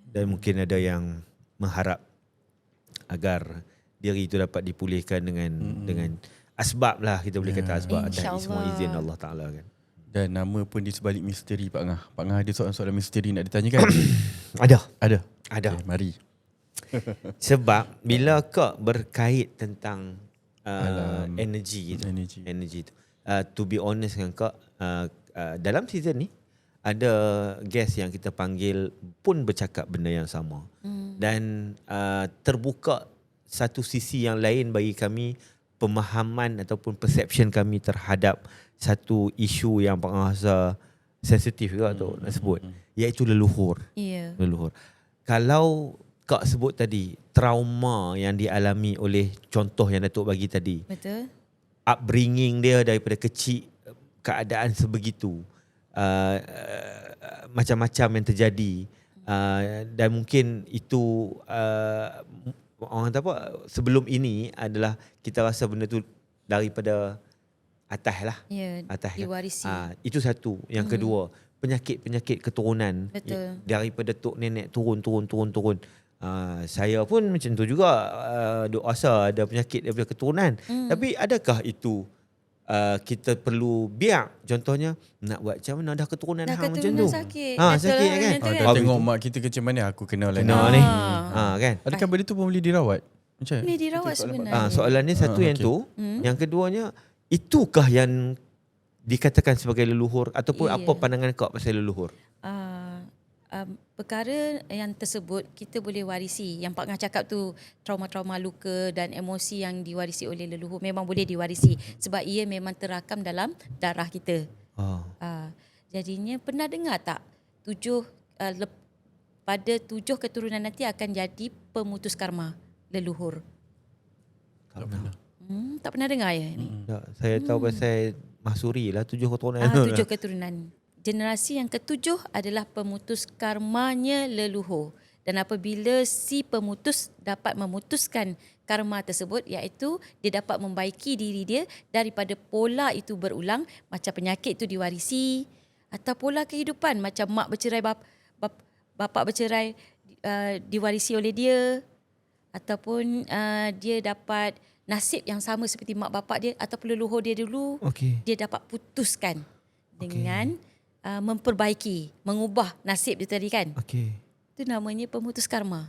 Dan mungkin ada yang mengharap agar diri itu dapat dipulihkan dengan asbab lah, kita boleh kata asbab atas semua izin Allah Ta'ala kan. Dan nama pun di sebalik misteri Pak Ngah. Pak Ngah ada soalan-soalan misteri nak ditanyakan? Ada. Okay, mari. Sebab bila Kak berkait tentang energy tu. To be honest dengan Kak, dalam season ni ada guest yang kita panggil pun bercakap benda yang sama. Dan terbuka satu sisi yang lain bagi kami, pemahaman ataupun perception kami terhadap satu isu yang Pak Ngah rasa sensitif juga tu nak sebut, iaitu leluhur. Ya. Leluhur. Kalau Kak sebut tadi trauma yang dialami oleh contoh yang Datuk bagi tadi. Betul. Upbringing dia daripada kecil, keadaan sebegitu, macam-macam yang terjadi, dan mungkin itu orang kata apa, sebelum ini adalah kita rasa benda tu daripada atas lah. Ya, diwarisi. Itu satu. Yang kedua, penyakit-penyakit keturunan. Betul. Daripada tok nenek turun. Saya pun macam tu juga, duk rasa ada penyakit daripada keturunan. Tapi adakah itu kita perlu biar, contohnya nak buat macam mana dah keturunan hang macam tu. Sakit. Sakit kan. Dah tengok mak kita macam mana, aku kenal lah ni. Kan. Adakah benda tu pun boleh dirawat? Macam Boleh dirawat sebenarnya. Soalan ni satu yang tu. Yang keduanya, itukah yang dikatakan sebagai leluhur ataupun Ya. apa pandangan kau pasal leluhur? Perkara yang tersebut kita boleh warisi. Yang Pak Ngah cakap tu, trauma-trauma luka dan emosi yang diwarisi oleh leluhur memang boleh diwarisi sebab ia memang terakam dalam darah kita. Jadinya pernah dengar tak pada 7 keturunan nanti akan jadi pemutus karma leluhur? Tak pernah. Tak pernah dengar ya ni? Tak, saya tahu pasal Mahsuri lah 7 keturunan. 7 keturunan. Generasi yang ketujuh adalah pemutus karmanya leluhur. Dan apabila si pemutus dapat memutuskan karma tersebut, iaitu dia dapat membaiki diri dia daripada pola itu berulang, macam penyakit itu diwarisi, atau pola kehidupan macam mak bercerai, bapa bercerai diwarisi oleh dia, ataupun dia dapat nasib yang sama seperti mak bapak dia ataupun leluhur dia dulu, dia dapat putuskan dengan memperbaiki, mengubah nasib dia tadi kan. Itu namanya pemutus karma.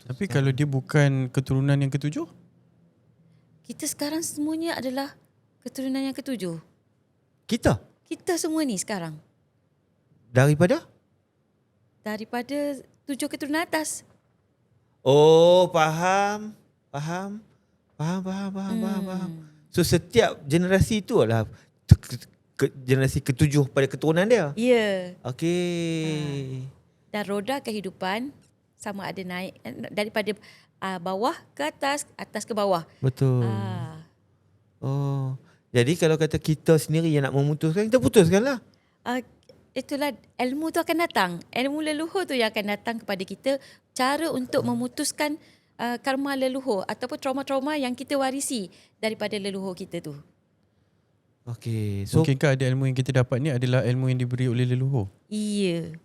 Tapi kalau dia bukan keturunan yang ketujuh? Kita sekarang semuanya adalah keturunan yang ketujuh. Kita semua ni sekarang daripada 7 keturunan atas. Oh, faham. So setiap generasi itu adalah generasi ketujuh pada keturunan dia. Ya. Okey. Dan roda kehidupan sama ada naik daripada bawah ke atas, atas ke bawah. Betul. Oh. Jadi kalau kata kita sendiri yang nak memutuskan, kita putuskanlah. Itulah ilmu tu akan datang. Ilmu leluhur tu yang akan datang kepada kita, cara untuk memutuskan karma leluhur ataupun trauma-trauma yang kita warisi daripada leluhur kita tu. Okey. So mungkinkah ada ilmu yang kita dapat ni adalah ilmu yang diberi oleh leluhur? Iya.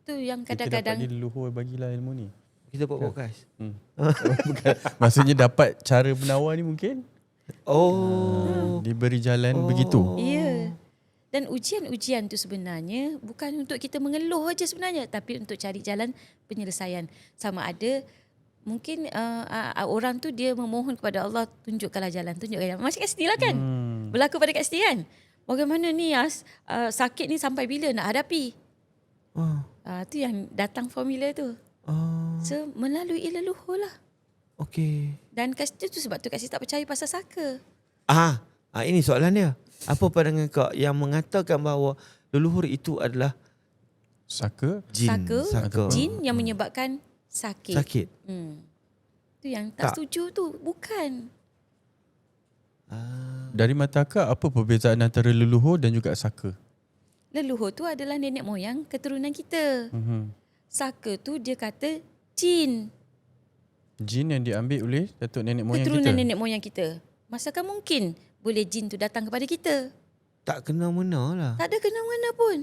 Tu yang Kita kadang-kadang dapat dia leluhur bagilah ilmu ni. kita buat podcast. Bukan. Maksudnya dapat cara penawar ni mungkin? Diberi jalan begitu. Ya. Dan ujian-ujian tu sebenarnya bukan untuk kita mengeluh aja sebenarnya, tapi untuk cari jalan penyelesaian. Sama ada mungkin orang tu dia memohon kepada Allah, tunjukkanlah jalan. Macam kat Siti lah kan. Berlaku pada kat Siti kan. Bagaimana ni sakit ni sampai bila nak hadapi. Tu yang datang formula tu. So melalui leluhur lah. Okey. Dan kat situ tu sebab tu Kak Siti tak percaya pasal saka. Ini soalan dia. Apa pandangan kau yang mengatakan bahawa leluhur itu adalah Saka? Saka. Jin yang menyebabkan sakit. Tu yang tak setuju tu. Bukan. Dari mata akak, apa perbezaan antara leluhur dan juga saka? Leluhur tu adalah nenek moyang keturunan kita. Saka tu dia kata jin. Jin yang diambil oleh datuk nenek moyang keturunan kita? Nenek moyang kita. Masakan mungkin boleh jin tu datang kepada kita? Tak kena-mena lah. Tak ada kena-mena pun.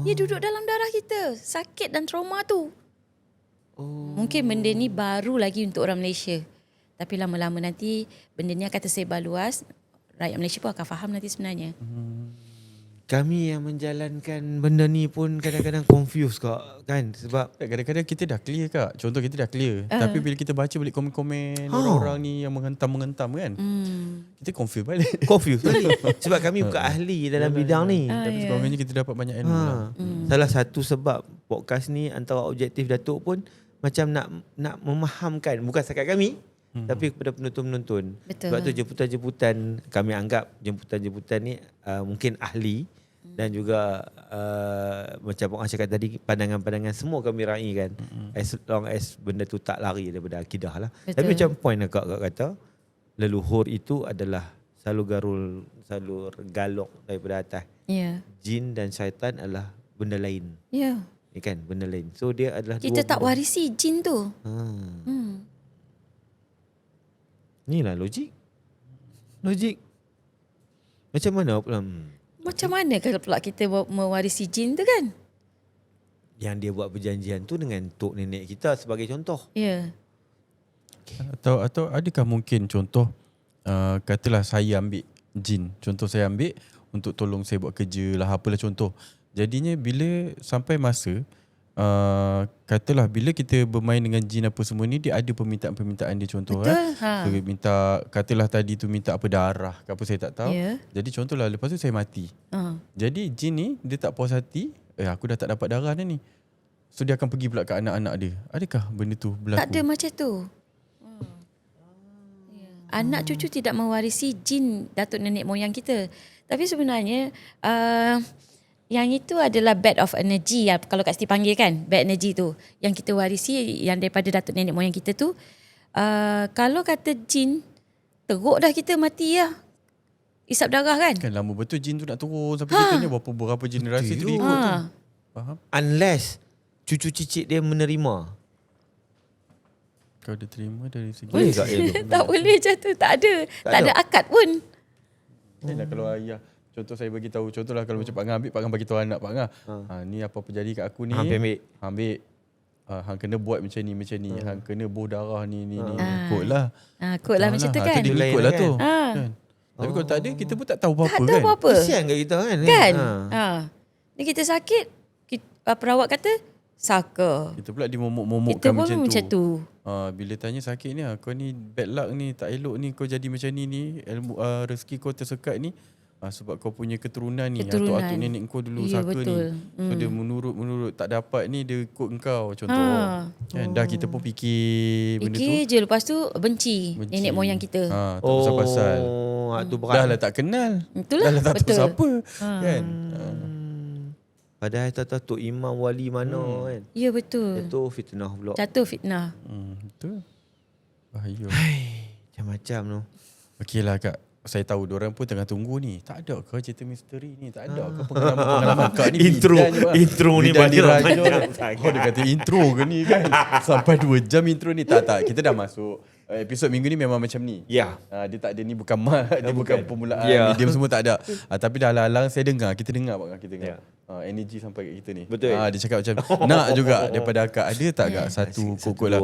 Dia duduk dalam darah kita. Sakit dan trauma tu. Mungkin benda ni baru lagi untuk orang Malaysia. Tapi lama-lama nanti benda ni akan tersebar luas. Rakyat Malaysia pun akan faham nanti sebenarnya. Kami yang menjalankan benda ni pun kadang-kadang confused kak kan, sebab kadang-kadang kita dah clear kak. Contoh kita dah clear. Tapi bila kita baca balik komen-komen orang-orang ni yang menghentam-menghentam kan. Kita confused balik. Sebab kami bukan ahli dalam bidang ni. Tapi sebenarnya kita dapat banyak ilmu lah. Salah satu sebab podcast ni antara objektif Datuk pun macam nak memahamkan, bukan setakat kami, tapi kepada penonton-penonton. Sebab tu jemputan-jemputan, kami anggap jemputan-jemputan ni mungkin ahli dan juga macam orang cakap tadi, pandangan-pandangan semua kami raikan as long as benda tu tak lari daripada akidah lah. Tapi macam point akak kata, leluhur itu adalah selalu galok daripada atas. Jin dan syaitan adalah benda lain. Ni kan benda lain. So dia adalah kita tak warisi jin tu. Inilah logik. Macam mana pula? Macam mana kalau pula kita mewarisi jin tu kan? Yang dia buat perjanjian tu dengan tok nenek kita sebagai contoh. Ya. Atau adakah mungkin contoh katalah saya ambil jin. Contoh saya ambil untuk tolong saya buat kerja lah, apalah contoh. Jadinya bila sampai masa katalah bila kita bermain dengan jin apa semua ni, dia ada permintaan-permintaan dia, contoh Betul. So, minta, katalah tadi tu minta apa, darah ke apa, saya tak tahu. Jadi contohlah lepas tu saya mati. Jadi jin ni dia tak puas hati, aku dah tak dapat darah dah ni. So dia akan pergi pula ke anak-anak dia. Adakah benda tu berlaku? Tak ada macam tu. Anak cucu tidak mewarisi jin datuk nenek moyang kita. Tapi sebenarnya yang itu adalah bed of energy, kalau Kak Siti panggil kan, bed energy tu yang kita warisi yang daripada datuk nenek moyang kita tu. Kalau kata jin, teruk dah kita mati lah, isap darah kan. Kan lama betul jin tu nak turun sampai kita ni berapa generasi tu ikut tu. Faham? Unless cucu cicit dia menerima. Kau dia terima dari segi Boleh tak elok? Tak boleh macam tu, tak ada. Tak ada akad pun. Kalau ayah, contoh saya bagi tahu, contohlah kalau macam Pak Ngah ambil, Pak Ngah bagi tahu anak Pak Ngah. Ni apa-apa jadi kat aku ni. Ambil. Hang kena buat macam ni. Hang kena buh darah ni. Ikutlah. Ikutlah macam tu kan. Dia ikutlah tu. Kan? Tapi kalau tak ada, kita pun tak tahu apa-apa Tak tahu kan. apa-apa. Kesian kat kita kan. Kan? Ni kita sakit, perawat kata saka. Kita pula dimomok-momokkan macam tu. Bila tanya sakit ni, kau ni bad luck ni, tak elok ni kau jadi macam ni, ilmu rezeki kau tersekat ni. Sebab kau punya keturunan ni, atuk-atuk nenek kau dulu saka betul. ni. So dia menurut tak dapat ni, dia ikut engkau contoh. Kan dah kita pun fikir benda tu. Fikir je, lepas tu benci nenek moyang kita. Tak pasal-pasal. Dah lah tak kenal. Itulah, dah lah tak tahu siapa. Kan. Padahal tak tahu Tok Imam wali mana kan. Ya betul. Itu fitnah pula. Jatuh fitnah. Betul. Bahaya. Macam-macam tu. Okeylah Kak. Saya tahu diorang pun tengah tunggu ni. Tak ada ke cerita misteri ni? Tak ada ke pengalaman Kak ni? Intro ni banyak Oh, dia kata intro ke ni kan? Sampai 2 jam intro ni. Tak. Kita dah masuk. Episod minggu ni memang macam ni. Ya. Dia tak ada ni, bukan dia bukan permulaan. Medium semua tak ada. Tapi dah lalang saya dengar. Kita dengar kita dengar. Energy sampai kat kita ni. Betul. Dia cakap macam nak juga daripada akak. Ada tak Kak satu kokok lah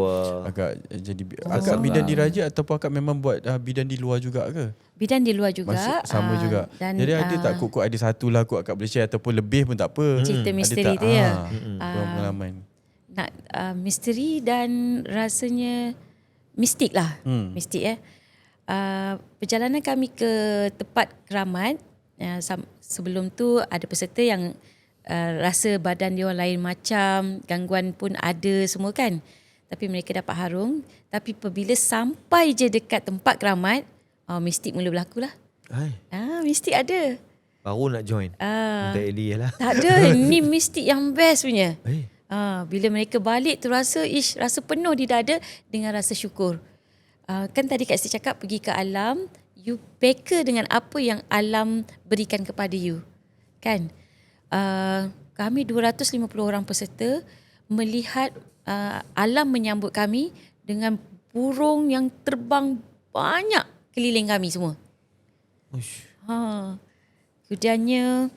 akak jadi akak bidan diraja ataupun akak memang buat bidan di luar juga ke? Bidan di luar juga. Sama juga. Dan, jadi ada tak kokok ada satu lah akak boleh share ataupun lebih pun tak apa. Cerita misteri tu ya. Pengalaman. Nak misteri dan rasanya mistik lah. Mistik perjalanan kami ke tempat keramat, sebelum tu ada peserta yang rasa badan dia lain macam, gangguan pun ada semua kan. Tapi mereka dapat harung. Tapi apabila sampai je dekat tempat keramat, mistik mula berlaku lah. Mistik ada. Baru nak join. Minta Eli lah. Tak ada. Ni mistik yang best punya. Bila mereka balik tu rasa penuh di dada dengan rasa syukur. Kan tadi Kak Siti cakap pergi ke alam, you peka dengan apa yang alam berikan kepada you. Kan? Kami 250 orang peserta melihat alam menyambut kami dengan burung yang terbang banyak keliling kami semua. Kemudiannya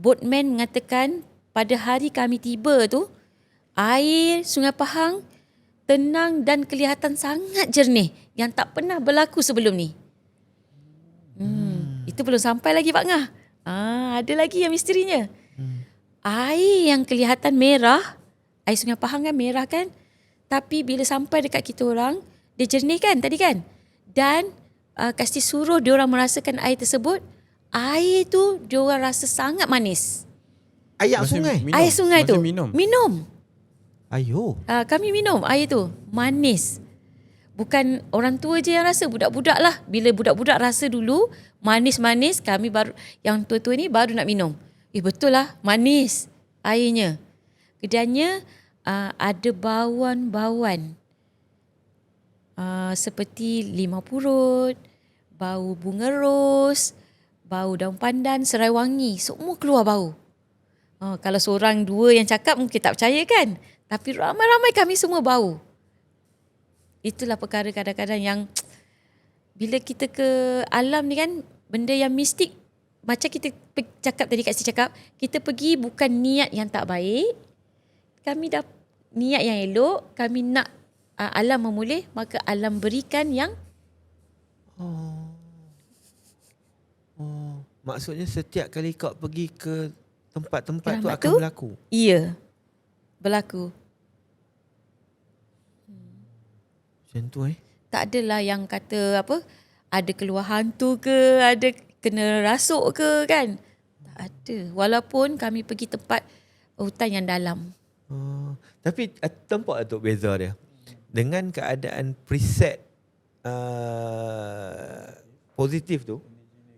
boatman mengatakan pada hari kami tiba tu, air Sungai Pahang tenang dan kelihatan sangat jernih yang tak pernah berlaku sebelum ni. Itu belum sampai lagi Pak Ngah. Ada lagi yang misterinya. Air yang kelihatan merah, air Sungai Pahang kan merah kan? Tapi bila sampai dekat kita orang, dia jernih kan tadi kan? Dan Kak Siti suruh dia orang merasakan air tersebut. Air tu dia orang rasa sangat manis. Air sungai? Air sungai tu. Minum. Ayo. Kami minum air tu. Manis. Bukan orang tua je yang rasa, budak-budak lah. Bila budak-budak rasa dulu, manis-manis, kami baru, yang tua-tua ni baru nak minum. Betul lah, manis airnya. Kemudiannya ada bauan-bauan. Seperti limau purut, bau bunga ros, bau daun pandan, serai wangi. Semua keluar bau. Kalau seorang dua yang cakap mungkin tak percaya kan? Tapi ramai-ramai kami semua bau. Itulah perkara kadang-kadang yang bila kita ke alam ni kan, benda yang mistik, macam kita cakap tadi Kak Siti cakap, kita pergi bukan niat yang tak baik. Kami dah niat yang elok, kami nak alam memulih, maka alam berikan yang Maksudnya setiap kali kau pergi ke tempat-tempat tu Keramat akan tu? berlaku. Ya. Berlaku. Macam tu Tak adalah yang kata apa, ada keluar hantu ke, ada kena rasuk ke kan. Tak ada. Walaupun kami pergi tempat hutan yang dalam. Tapi nampak tak beza dia? Dengan keadaan preset positif tu,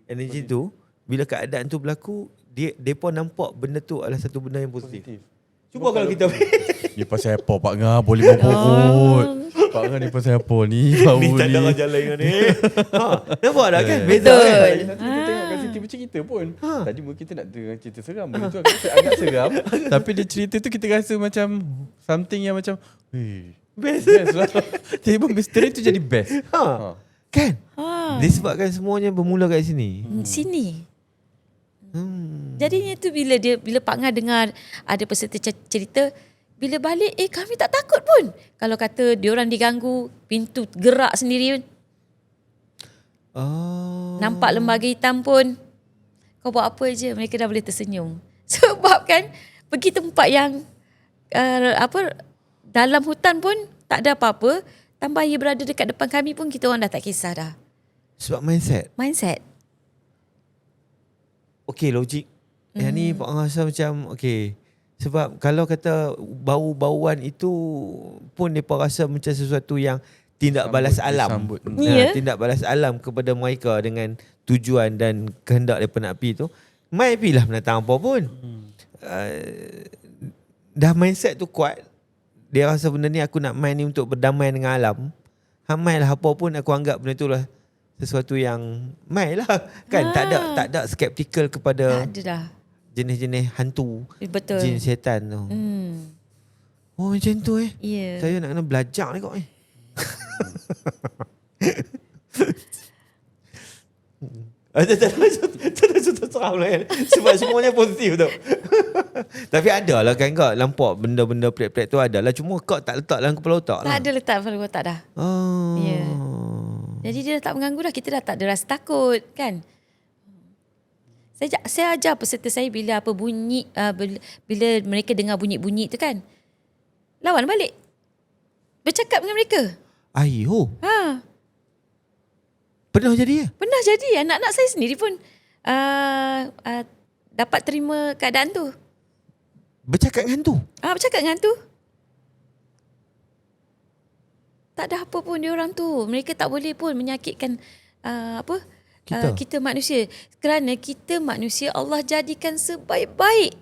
energi tu, bila keadaan tu berlaku, dia pun nampak benda tu adalah satu benda yang positif. Cuba kalau kita Ni pasal apa Pak Ngah boleh berbobot. Pak Ngah ni pasal apa ni? Bau ni tak ni. ada jalan dengan ni. Nampak tak kan? Beza Betul. kan? Nanti kita tengok kat Siti macam kita pun. Tadi mula kita nak dengar cerita seram. Benda tu agak seram. Tapi dia cerita tu kita rasa macam something yang macam Best. best lah. Tiba misteri tu jadi best. Kan? Disebabkan semuanya bermula kat sini. Sini. Jadinya tu bila Pak Ngah dengar ada peserta cerita, bila balik kami tak takut pun. Kalau kata diorang diganggu, pintu gerak sendiri pun. Nampak lembaga hitam pun, kau buat apa je mereka dah boleh tersenyum. Sebab kan pergi tempat yang dalam hutan pun tak ada apa-apa, tambah ia berada dekat depan kami pun kita orang dah tak kisah dah. Sebab mindset. Okey, logik. Yang ni Pak Ngah rasa macam okey. Sebab kalau kata bau-bauan itu pun mereka rasa macam sesuatu yang tindak balas alam. Tindak balas alam kepada mereka dengan tujuan dan kehendak daripada nak pergi tu. Mai pergilah menatang apa pun. Dah mindset tu kuat. Dia rasa benda ni aku nak main ni untuk berdamai dengan alam. Mai lah apa pun aku anggap benda tu lah sesuatu yang mai lah. Kan tak ada skeptikal kepada Tak ada dah. jenis-jenis hantu. Betul. Jin setan tu. Oh macam tu Ya. Saya nak kena belajar ni kok Tak seram lah kan. Sebab semuanya positif tu. Tapi ada lah kan kau nampak benda-benda pelik-pelik tu ada lah. Cuma kau tak letak dalam kepala otak lah. Tak ada letak pada otak dah. Ya. Jadi dia dah tak mengganggu dah. Kita dah tak ada rasa takut kan. Saya ajar peserta saya bila apa bunyi, bila mereka dengar bunyi-bunyi tu kan, lawan balik. Bercakap dengan mereka. Ayuh. Pernah jadi ya? Pernah jadi. Anak-anak saya sendiri pun dapat terima keadaan tu. Bercakap dengan hantu? Bercakap dengan hantu. Tak ada apa pun diorang tu. Mereka tak boleh pun menyakitkan kita manusia. Kerana kita manusia Allah jadikan sebaik-baik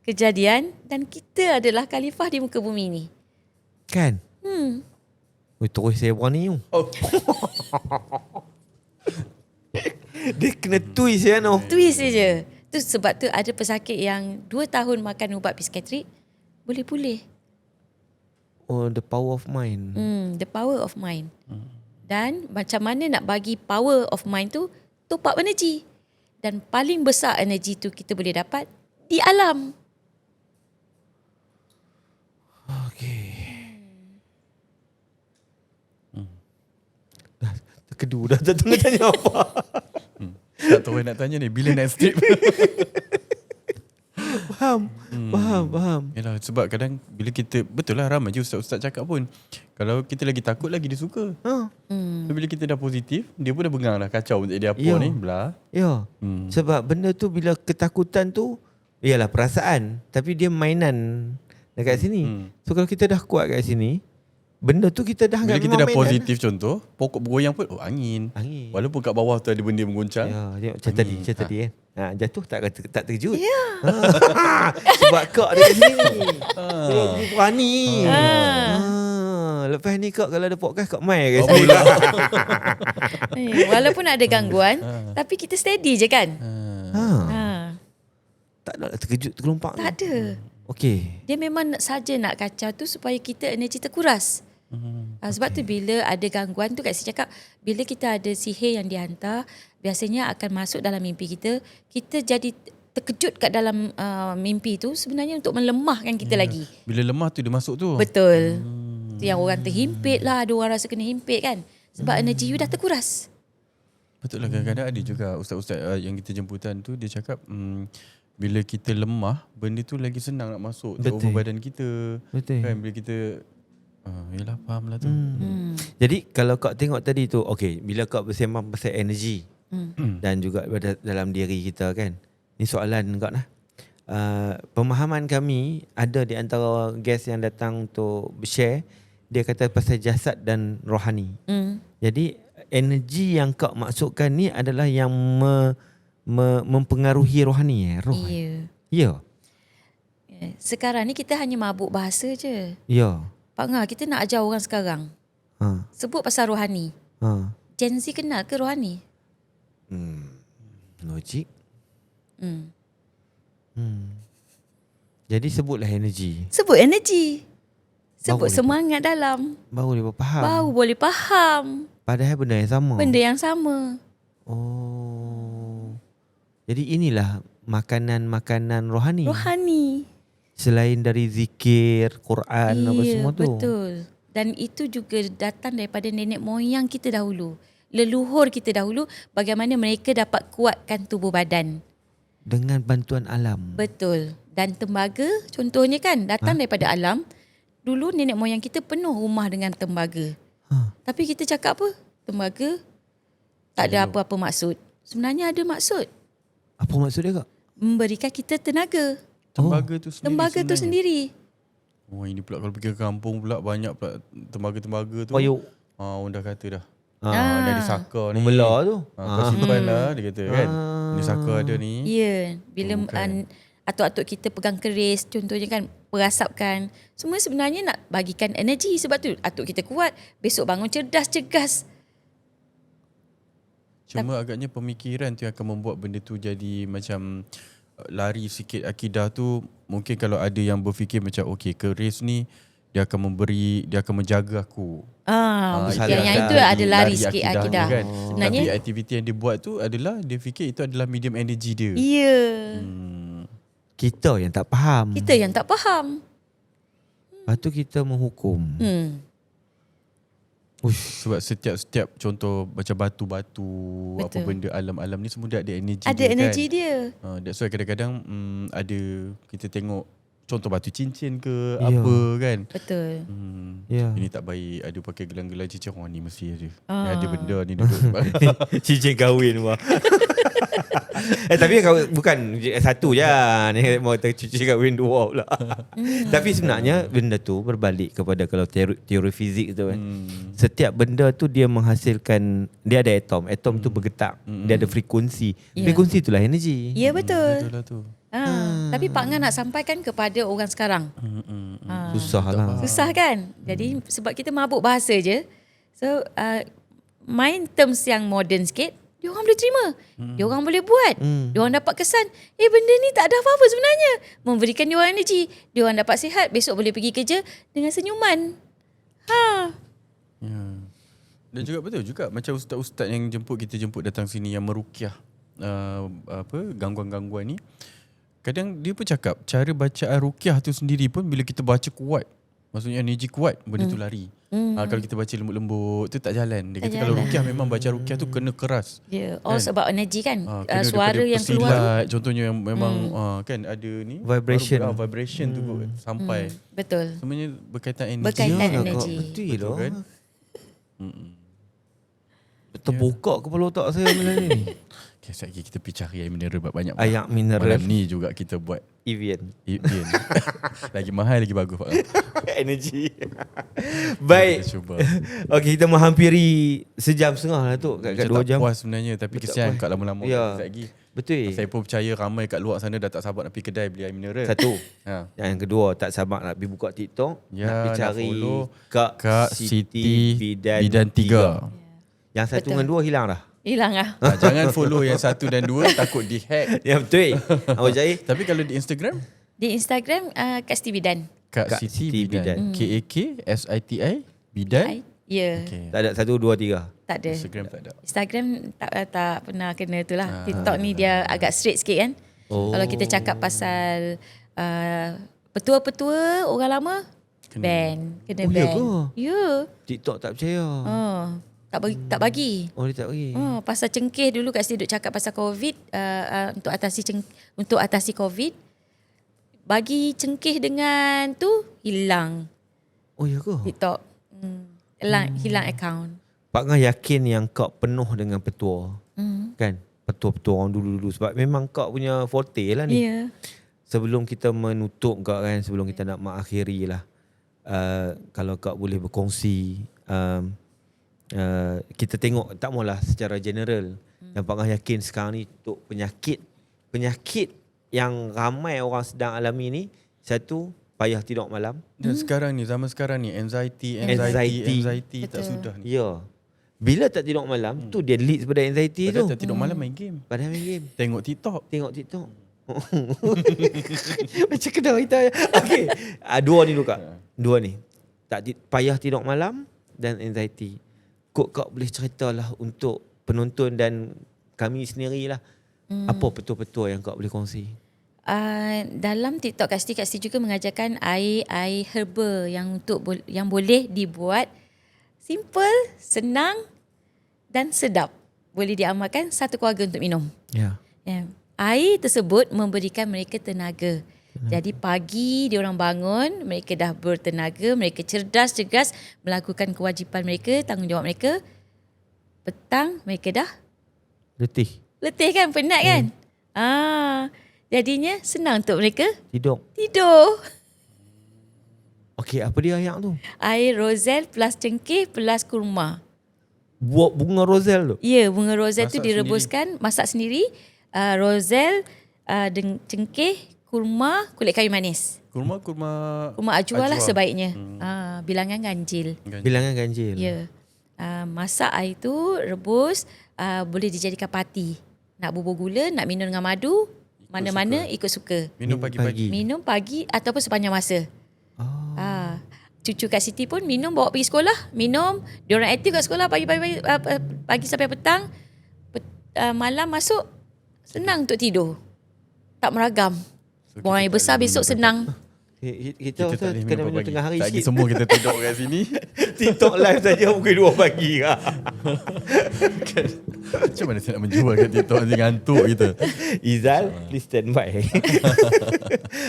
kejadian dan kita adalah khalifah di muka bumi ni. Kan? Terus saya berani tu. Dia kena twist ya no. Twist je. Tu sebab tu ada pesakit yang 2 tahun makan ubat psikiatrik boleh pulih. Oh, the power of mind. The power of mind. Dan macam mana nak bagi power of mind tu top up energy. Dan paling besar energy tu kita boleh dapat di alam. Okey. Dah terkedu dah tengah tanya apa. Tak tahu nak tanya ni bila next trip. Faham. Yalah, sebab kadang bila kita, betul lah ramai je ustaz-ustaz cakap pun, kalau kita lagi takut lagi dia suka. So, bila kita dah positif, dia pun dah bengang dah kacau untuk jadi apa ni belah. Ya. Sebab benda tu bila ketakutan tu ialah perasaan, tapi dia mainan dekat sini. So kalau kita dah kuat kat sini, benda tu kita dah bila anggap kita dah mainan. positif contoh, pokok bergoyang pun angin. Walaupun kat bawah tu ada benda mengguncang. Ya, macam tadi kan. Jatuh tak terkejut. Ya. Sebab kak ada kat sini. Dia berani. Lepas ni kak kalau ada podcast kak mai kat sini. Walaupun ada gangguan, tapi kita steady je kan. Tak ada terkejut tergelumpak. Tak ada. Okey. Dia memang saja nak kacau tu supaya kita energi terkuras. Sebab tu bila ada gangguan tu, kat saya cakap, bila kita ada sihir yang dihantar, biasanya akan masuk dalam mimpi kita. Kita jadi terkejut kat dalam mimpi tu sebenarnya untuk melemahkan kita lagi. Bila lemah tu dia masuk tu. Betul. Tu yang orang terhimpit lah, ada orang rasa kena himpit kan. Sebab energi you dah terkuras. Betul lah, kadang-kadang ada juga ustaz-ustaz yang kita jemputan tu dia cakap bila kita lemah, benda tu lagi senang nak masuk take over badan kita. Betul. Kan bila kita yelah faham lah tu. Jadi kalau kau tengok tadi tu, okay, bila kau bersembang pasal energi dan juga dalam diri kita kan, ni soalan kau lah. Pemahaman kami ada di antara guest yang datang untuk share, dia kata pasal jasad dan rohani. Jadi energi yang kau maksudkan ni adalah yang mempengaruhi rohani roh. Ya. Sekarang ni kita hanya mabuk bahasa je. Ya. Pak Ngah, kita nak ajar orang sekarang. Sebut pasal rohani. Gen Z kenal ke rohani? Logik. Jadi sebutlah energi. Sebut energi. Sebut Baru semangat dalam. Baru dia faham. Baru boleh faham. Padahal benda yang sama. Benda yang sama. Oh. Jadi inilah makanan-makanan rohani. Rohani. Selain dari zikir, Quran, apa semua tu. Betul. Dan itu juga datang daripada nenek moyang kita dahulu. Leluhur kita dahulu, bagaimana mereka dapat kuatkan tubuh badan. Dengan bantuan alam. Betul. Dan tembaga contohnya kan datang daripada alam. Dulu nenek moyang kita penuh rumah dengan tembaga. Tapi kita cakap apa? Tembaga tak ada apa-apa maksud. Sebenarnya ada maksud. Apa maksud dia kak? Memberikan kita tenaga. Tembaga tu sendiri. Tembaga tu sendiri. Oh, ini pula kalau pergi ke kampung pula banyak pula tembaga-tembaga tu. Payuk. Orang dah kata dah. Ah. Dari saka ni. Membelah tu. Kau simpan lah dia kata kan. Ni saka ada ni. Ya, bila atuk-atuk kita pegang keris contohnya kan, perasapkan. Semua sebenarnya nak bagikan energi, sebab tu atuk kita kuat, besok bangun cerdas, cegas. Cuma agaknya pemikiran tu yang akan membuat benda tu jadi macam lari sikit akidah tu. Mungkin kalau ada yang berfikir macam okey, keris ni dia akan menjaga aku. Yang itu ada lari sikit akidah. Kan? Sebenarnya tapi aktiviti yang dia buat tu adalah dia fikir itu adalah medium energy dia. ya. Kita yang tak faham. Kita yang tak faham. Lepas tu kita menghukum. Sebab setiap contoh macam batu-batu, apa Betul. benda alam-alam ni semua dia ada energy Ada dia energi kan. dia. That's why kadang-kadang ada kita tengok contoh batu cincin ke Ya. apa kan. Betul. Ya. Ini tak baik, ada pakai gelang-gelang cincin. Oh ni mesti ada. Ni ada benda ni duduk. Cincin kahwin wah. Tapi bukan satu je. Ni mau cincin kahwin dua pula. Tapi sebenarnya benda tu berbalik kepada kalau teori fizik tu kan. Setiap benda tu dia menghasilkan, dia ada atom. Atom tu bergetak. Dia ada frekuensi. Ya. Frekuensi itulah energi. Ya betul. Betul lah tu. Tapi Pak Ngah nak sampaikan kepada orang sekarang. Susah lah. Susah kan? Jadi sebab kita mabuk bahasa je. So main terms yang modern sikit, dia orang boleh terima. Dia orang boleh buat. Dia orang dapat kesan, benda ni tak ada apa-apa sebenarnya. Memberikan dia orang energi. Dia orang dapat sihat, besok boleh pergi kerja dengan senyuman. Ya. Dan juga betul juga macam ustaz-ustaz yang kita jemput datang sini yang meruqyah gangguan-gangguan ni. Kadang dia pun cakap cara bacaan ruqyah tu sendiri pun bila kita baca kuat, maksudnya energi kuat, benda tu lari. Kalau kita baca lembut-lembut tu tak jalan. Dia kata kalau ruqyah memang baca ruqyah tu kena keras. All sebab energi kan. Kena Suara yang keluar pesilat, contohnya yang memang kan ada ni Vibration. vibration tu sampai. betul. Semuanya berkaitan energi. Berkaitan Ya, energi. Betul lah. kan? Terbukak kepala otak saya benda ni. Okay, sekejap lagi kita pergi cari air mineral banyak. Air mineral. Malam ni juga kita buat Evian. Evian. Lagi mahal lagi bagus Pak. Energi. Baik. Kita cuba. Okey, kita menghampiri sejam setengah lah tu. Kat Macam 2 tak jam. puas sebenarnya, tapi Betul, kesian puas. kat lama-lama Ya. sekejap lagi. Betul. Saya pun percaya ramai kat luar sana dah tak sabar nak pergi kedai beli air mineral. Satu. Ha. Yang kedua, tak sabar nak pergi buka TikTok. Ya, nak pergi nak cari follow Kak Siti Bidan 3. Yang satu Betul. dengan 2 hilang dah. Hilang lah. Jangan follow yang 1 dan 2 takut di hack. Ya betul. Awak cari. Tapi kalau di Instagram Di Instagram Kak Siti Bidan. Kak Kak Siti Siti Bidan. KAKSITI Bidan. Ya. Okay. Tak ada 1, 2, 3. Tak ada. Instagram tak ada. Instagram tak pernah kena tu lah. TikTok ni dia agak straight sikit kan. Oh. Kalau kita cakap pasal petua-petua orang lama, Kena. ban. Kena Oh, ya ban. ke? Ya. TikTok tak percaya. Tak bagi. Oh, dia tak bagi. Pasal cengkeh dulu kat sini duk cakap pasal COVID, untuk atasi COVID. Bagi cengkeh dengan tu hilang Oh, ya ke? TikTok. Hilang akaun. Pak Ngah yakin yang kau penuh dengan petua. Kan? Petua-petua orang dulu-dulu. Sebab memang kau punya forte lah ni. Ya. Sebelum kita menutup kau kan, sebelum kita nak mengakhiri lah. Kalau kau boleh berkongsi, kita tengok tak maulah secara general. Yang Pak Ngah yakin sekarang ni untuk penyakit yang ramai orang sedang alami ni, satu, payah tidur malam. Dan sekarang ni, zaman sekarang ni, anxiety tak Betul. sudah ni. Ya. Bila tak tidur malam, tu dia leads pada anxiety Padahal tu. tak tidur malam main game. Padahal main game. Tengok TikTok. Tengok TikTok. Macam kedai kita. Okay. Dua ni dulu Kak. Dua ni. Payah tidur malam dan anxiety. Kak boleh ceritalah untuk penonton dan kami sendirilah. Apa betul-betul yang Kak boleh kongsi? Dalam TikTok Kak Siti juga mengajarkan air herba yang boleh dibuat simple, senang dan sedap. Boleh diamalkan satu keluarga untuk minum. Ya. Air tersebut memberikan mereka tenaga. Jadi pagi diorang bangun, mereka dah bertenaga, mereka cerdas melakukan kewajipan mereka, tanggungjawab mereka. Petang mereka dah letih kan, penat kan? Jadinya senang untuk mereka Tidur. Okey, apa dia yang tu? Air roselle plus cengkeh plus kurma. Buat bunga roselle tu? Ya, bunga roselle Masak tu direbuskan, masak sendiri. Roselle, cengkeh, kurma, kulit kayu manis. Kurma Ajwa lah sebaiknya. Bilangan ganjil. Bilangan ganjil. Ya. Masak air tu, rebus, boleh dijadikan parti. Nak bubur gula, nak minum dengan madu, mana-mana ikut suka. Minum pagi-pagi. Minum pagi ataupun sepanjang masa. Cucu Kak Siti pun minum, bawa pergi sekolah, minum. Diorang aktif kat sekolah pagi sampai petang. Malam masuk, senang untuk tidur. Tak meragam. Buang air besar besok senang. Kita tak boleh kena minum pagi. tengah hari Tak lagi sikit. semua kita tidur kat sini. TikTok live saja pukul 2 pagi. Macam mana saya nak menjual kat TikTok nanti ngantuk kita. Izal, please stand by.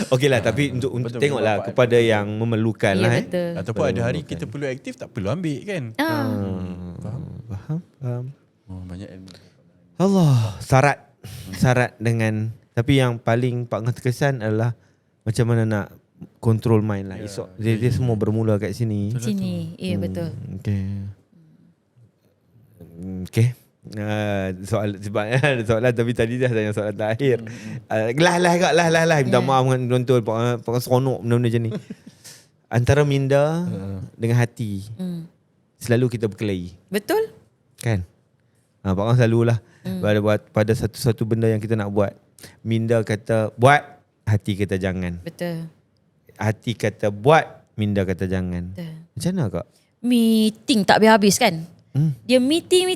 Okey lah, tapi untuk Betul, tengoklah betul, kepada yang memerlukan Ya, lah. betul. Ataupun ada hari kita perlu aktif, tak perlu ambil kan. Faham. Oh, banyak ilmu. Allah, syarat dengan, tapi yang paling Pak Ngah terkesan adalah macam mana nak control mind lah. Esok dia semua bermula kat sini. Sini. Ya, betul. Okay. Soalan tapi tadi dah tanya soalan terakhir. Lah. Minta maaf dengan penonton. Pak seronok benda-benda macam ni. Antara minda dengan hati, selalu kita berkelahi. Betul? Kan? Pak Ngah selalulah pada satu-satu benda yang kita nak buat. Minda kata buat, hati kata jangan. Betul. Hati kata buat, minda kata jangan. Betul. Macam mana Kak? Meeting tak habis-habis kan? Dia meeting,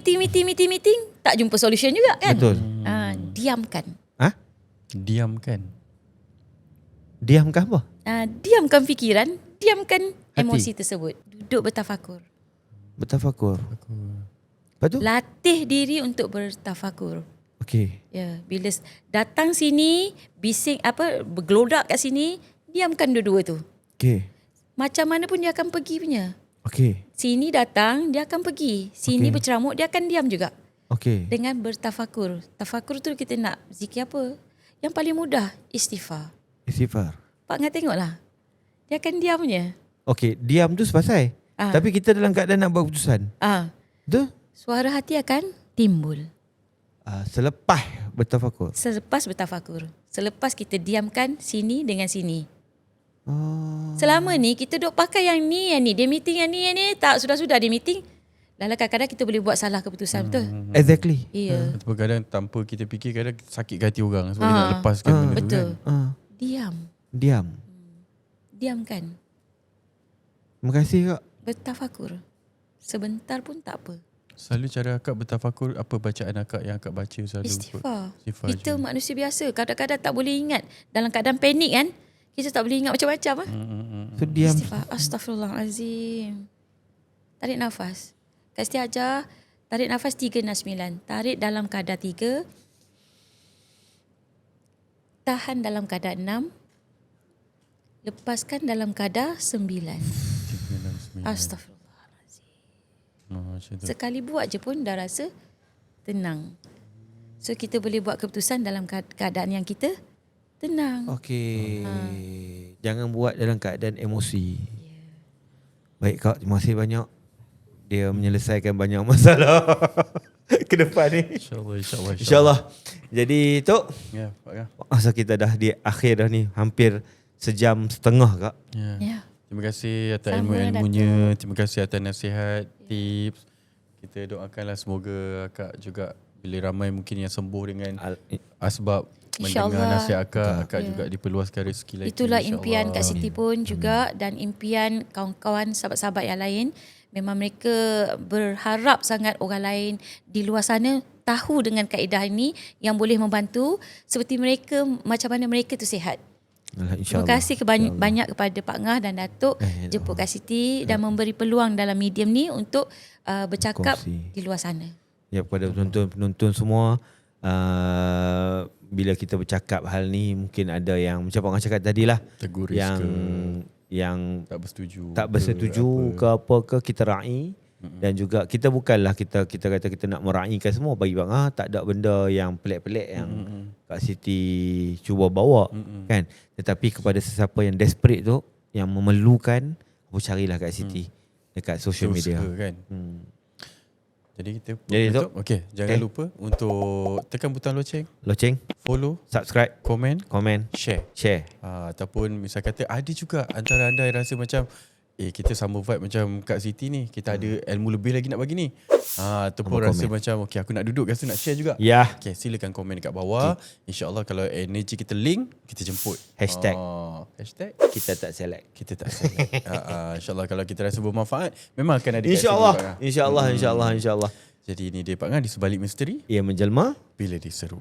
tak jumpa solution juga kan? Betul. Diamkan. Diamkan. Diamkan apa? Diamkan fikiran, diamkan Hati. emosi tersebut. Duduk bertafakur. Bertafakur. Lepas tu? Latih diri untuk bertafakur. Okey. Ya, bila datang sini, bising bergelodak kat sini, diamkan dua-dua tu. Okey. Macam mana pun dia akan pergi punya. Okey. Sini datang, dia akan pergi. Sini Okey. berceramuk, dia akan diam juga. Okey. Dengan bertafakur. Tafakur tu kita nak zikir apa? Yang paling mudah, istighfar. Istighfar. Pak Ngah tengoklah. Dia akan diam punya. Okey, diam tu sepasai. Tapi kita dalam keadaan nak buat keputusan. Betul? Suara hati akan timbul. Selepas bertafakur. Selepas bertafakur. Selepas kita diamkan sini dengan sini. Selama ni kita duk pakai yang ni. Dia meeting yang ni. Tak, sudah-sudah dia meeting. Lalu kadang-kadang kita boleh buat salah keputusan. Betul? Exactly. Ya. Ataupun kadang tanpa kita fikir, kadang sakit hati orang sebab dia nak lepaskan benda tu Betul. kan. Diam. Diam. Diamkan. Terima kasih Kak. Bertafakur. Sebentar pun tak apa. Selalu cara akak bertafakur, apa bacaan akak yang akak baca selalu? Istighfar. Istighfar Kita je. manusia biasa. Kadang-kadang tak boleh ingat. Dalam keadaan panik kan. Kita tak boleh ingat macam-macam. So diam. Istighfar. Astaghfirullahalazim. Tarik nafas. Kak Siti ajar tarik nafas 3, 6, 9. Tarik dalam kadar 3. Tahan dalam kadar 6. Lepaskan dalam kadar 9. Astaghfirullahaladzim. Sekali buat je pun dah rasa tenang. So kita boleh buat keputusan dalam keadaan yang kita tenang. Okey. Jangan buat dalam keadaan emosi. Baik Kak, terima kasih banyak. Dia menyelesaikan banyak masalah ke depan ni. InsyaAllah. Jadi Tok, ya, Pak. masa kita dah di akhir dah ni, hampir sejam setengah Kak. Ya. Terima kasih atas ilmu-ilmunya. Terima kasih atas nasihat, tips. Kita doakanlah semoga Akak juga bila ramai mungkin yang sembuh dengan asbab mendengar nasihat Akak juga diperluaskan rezeki lagi. Itulah impian Kak Siti pun juga dan impian kawan-kawan sahabat-sahabat yang lain. Memang mereka berharap sangat orang lain di luar sana tahu dengan kaedah ini yang boleh membantu seperti mereka, macam mana mereka tu sihat. Terima kasih banyak kepada Pak Ngah dan Datuk jemput Kak Siti dan memberi peluang dalam medium ni untuk bercakap di luar sana. Ya, kepada penonton semua, bila kita bercakap hal ni mungkin ada yang macam Pak Ngah cakap tadilah, teguris yang tak bersetuju ke apa ke, kita raih. Dan juga kita bukanlah kita kata kita nak meraihkan semua, bagi Pak Ngah tak ada benda yang pelik-pelik yang Kak Siti cuba bawa kan. Tetapi kepada sesiapa yang desperate tu, yang memerlukan, carilah Kak Siti dekat social media kan. Jadi kita tutup. Okey, jangan lupa untuk tekan butang loceng, follow, subscribe, komen, share. Ataupun misal kata ada juga antara anda yang rasa macam kita sama vibe macam Kak Siti ni, kita ada ilmu lebih lagi nak bagi ni. Ataupun rasa macam okey aku nak duduk, rasa nak share juga. Okey, silakan komen dekat bawah. InsyaAllah kalau energy kita link, kita jemput. Hashtag kita tak select. InsyaAllah kalau kita rasa bermanfaat, memang akan ada. InsyaAllah. Jadi ini dia Pak Ngah di Sebalik Misteri. Ia menjelma bila diseru.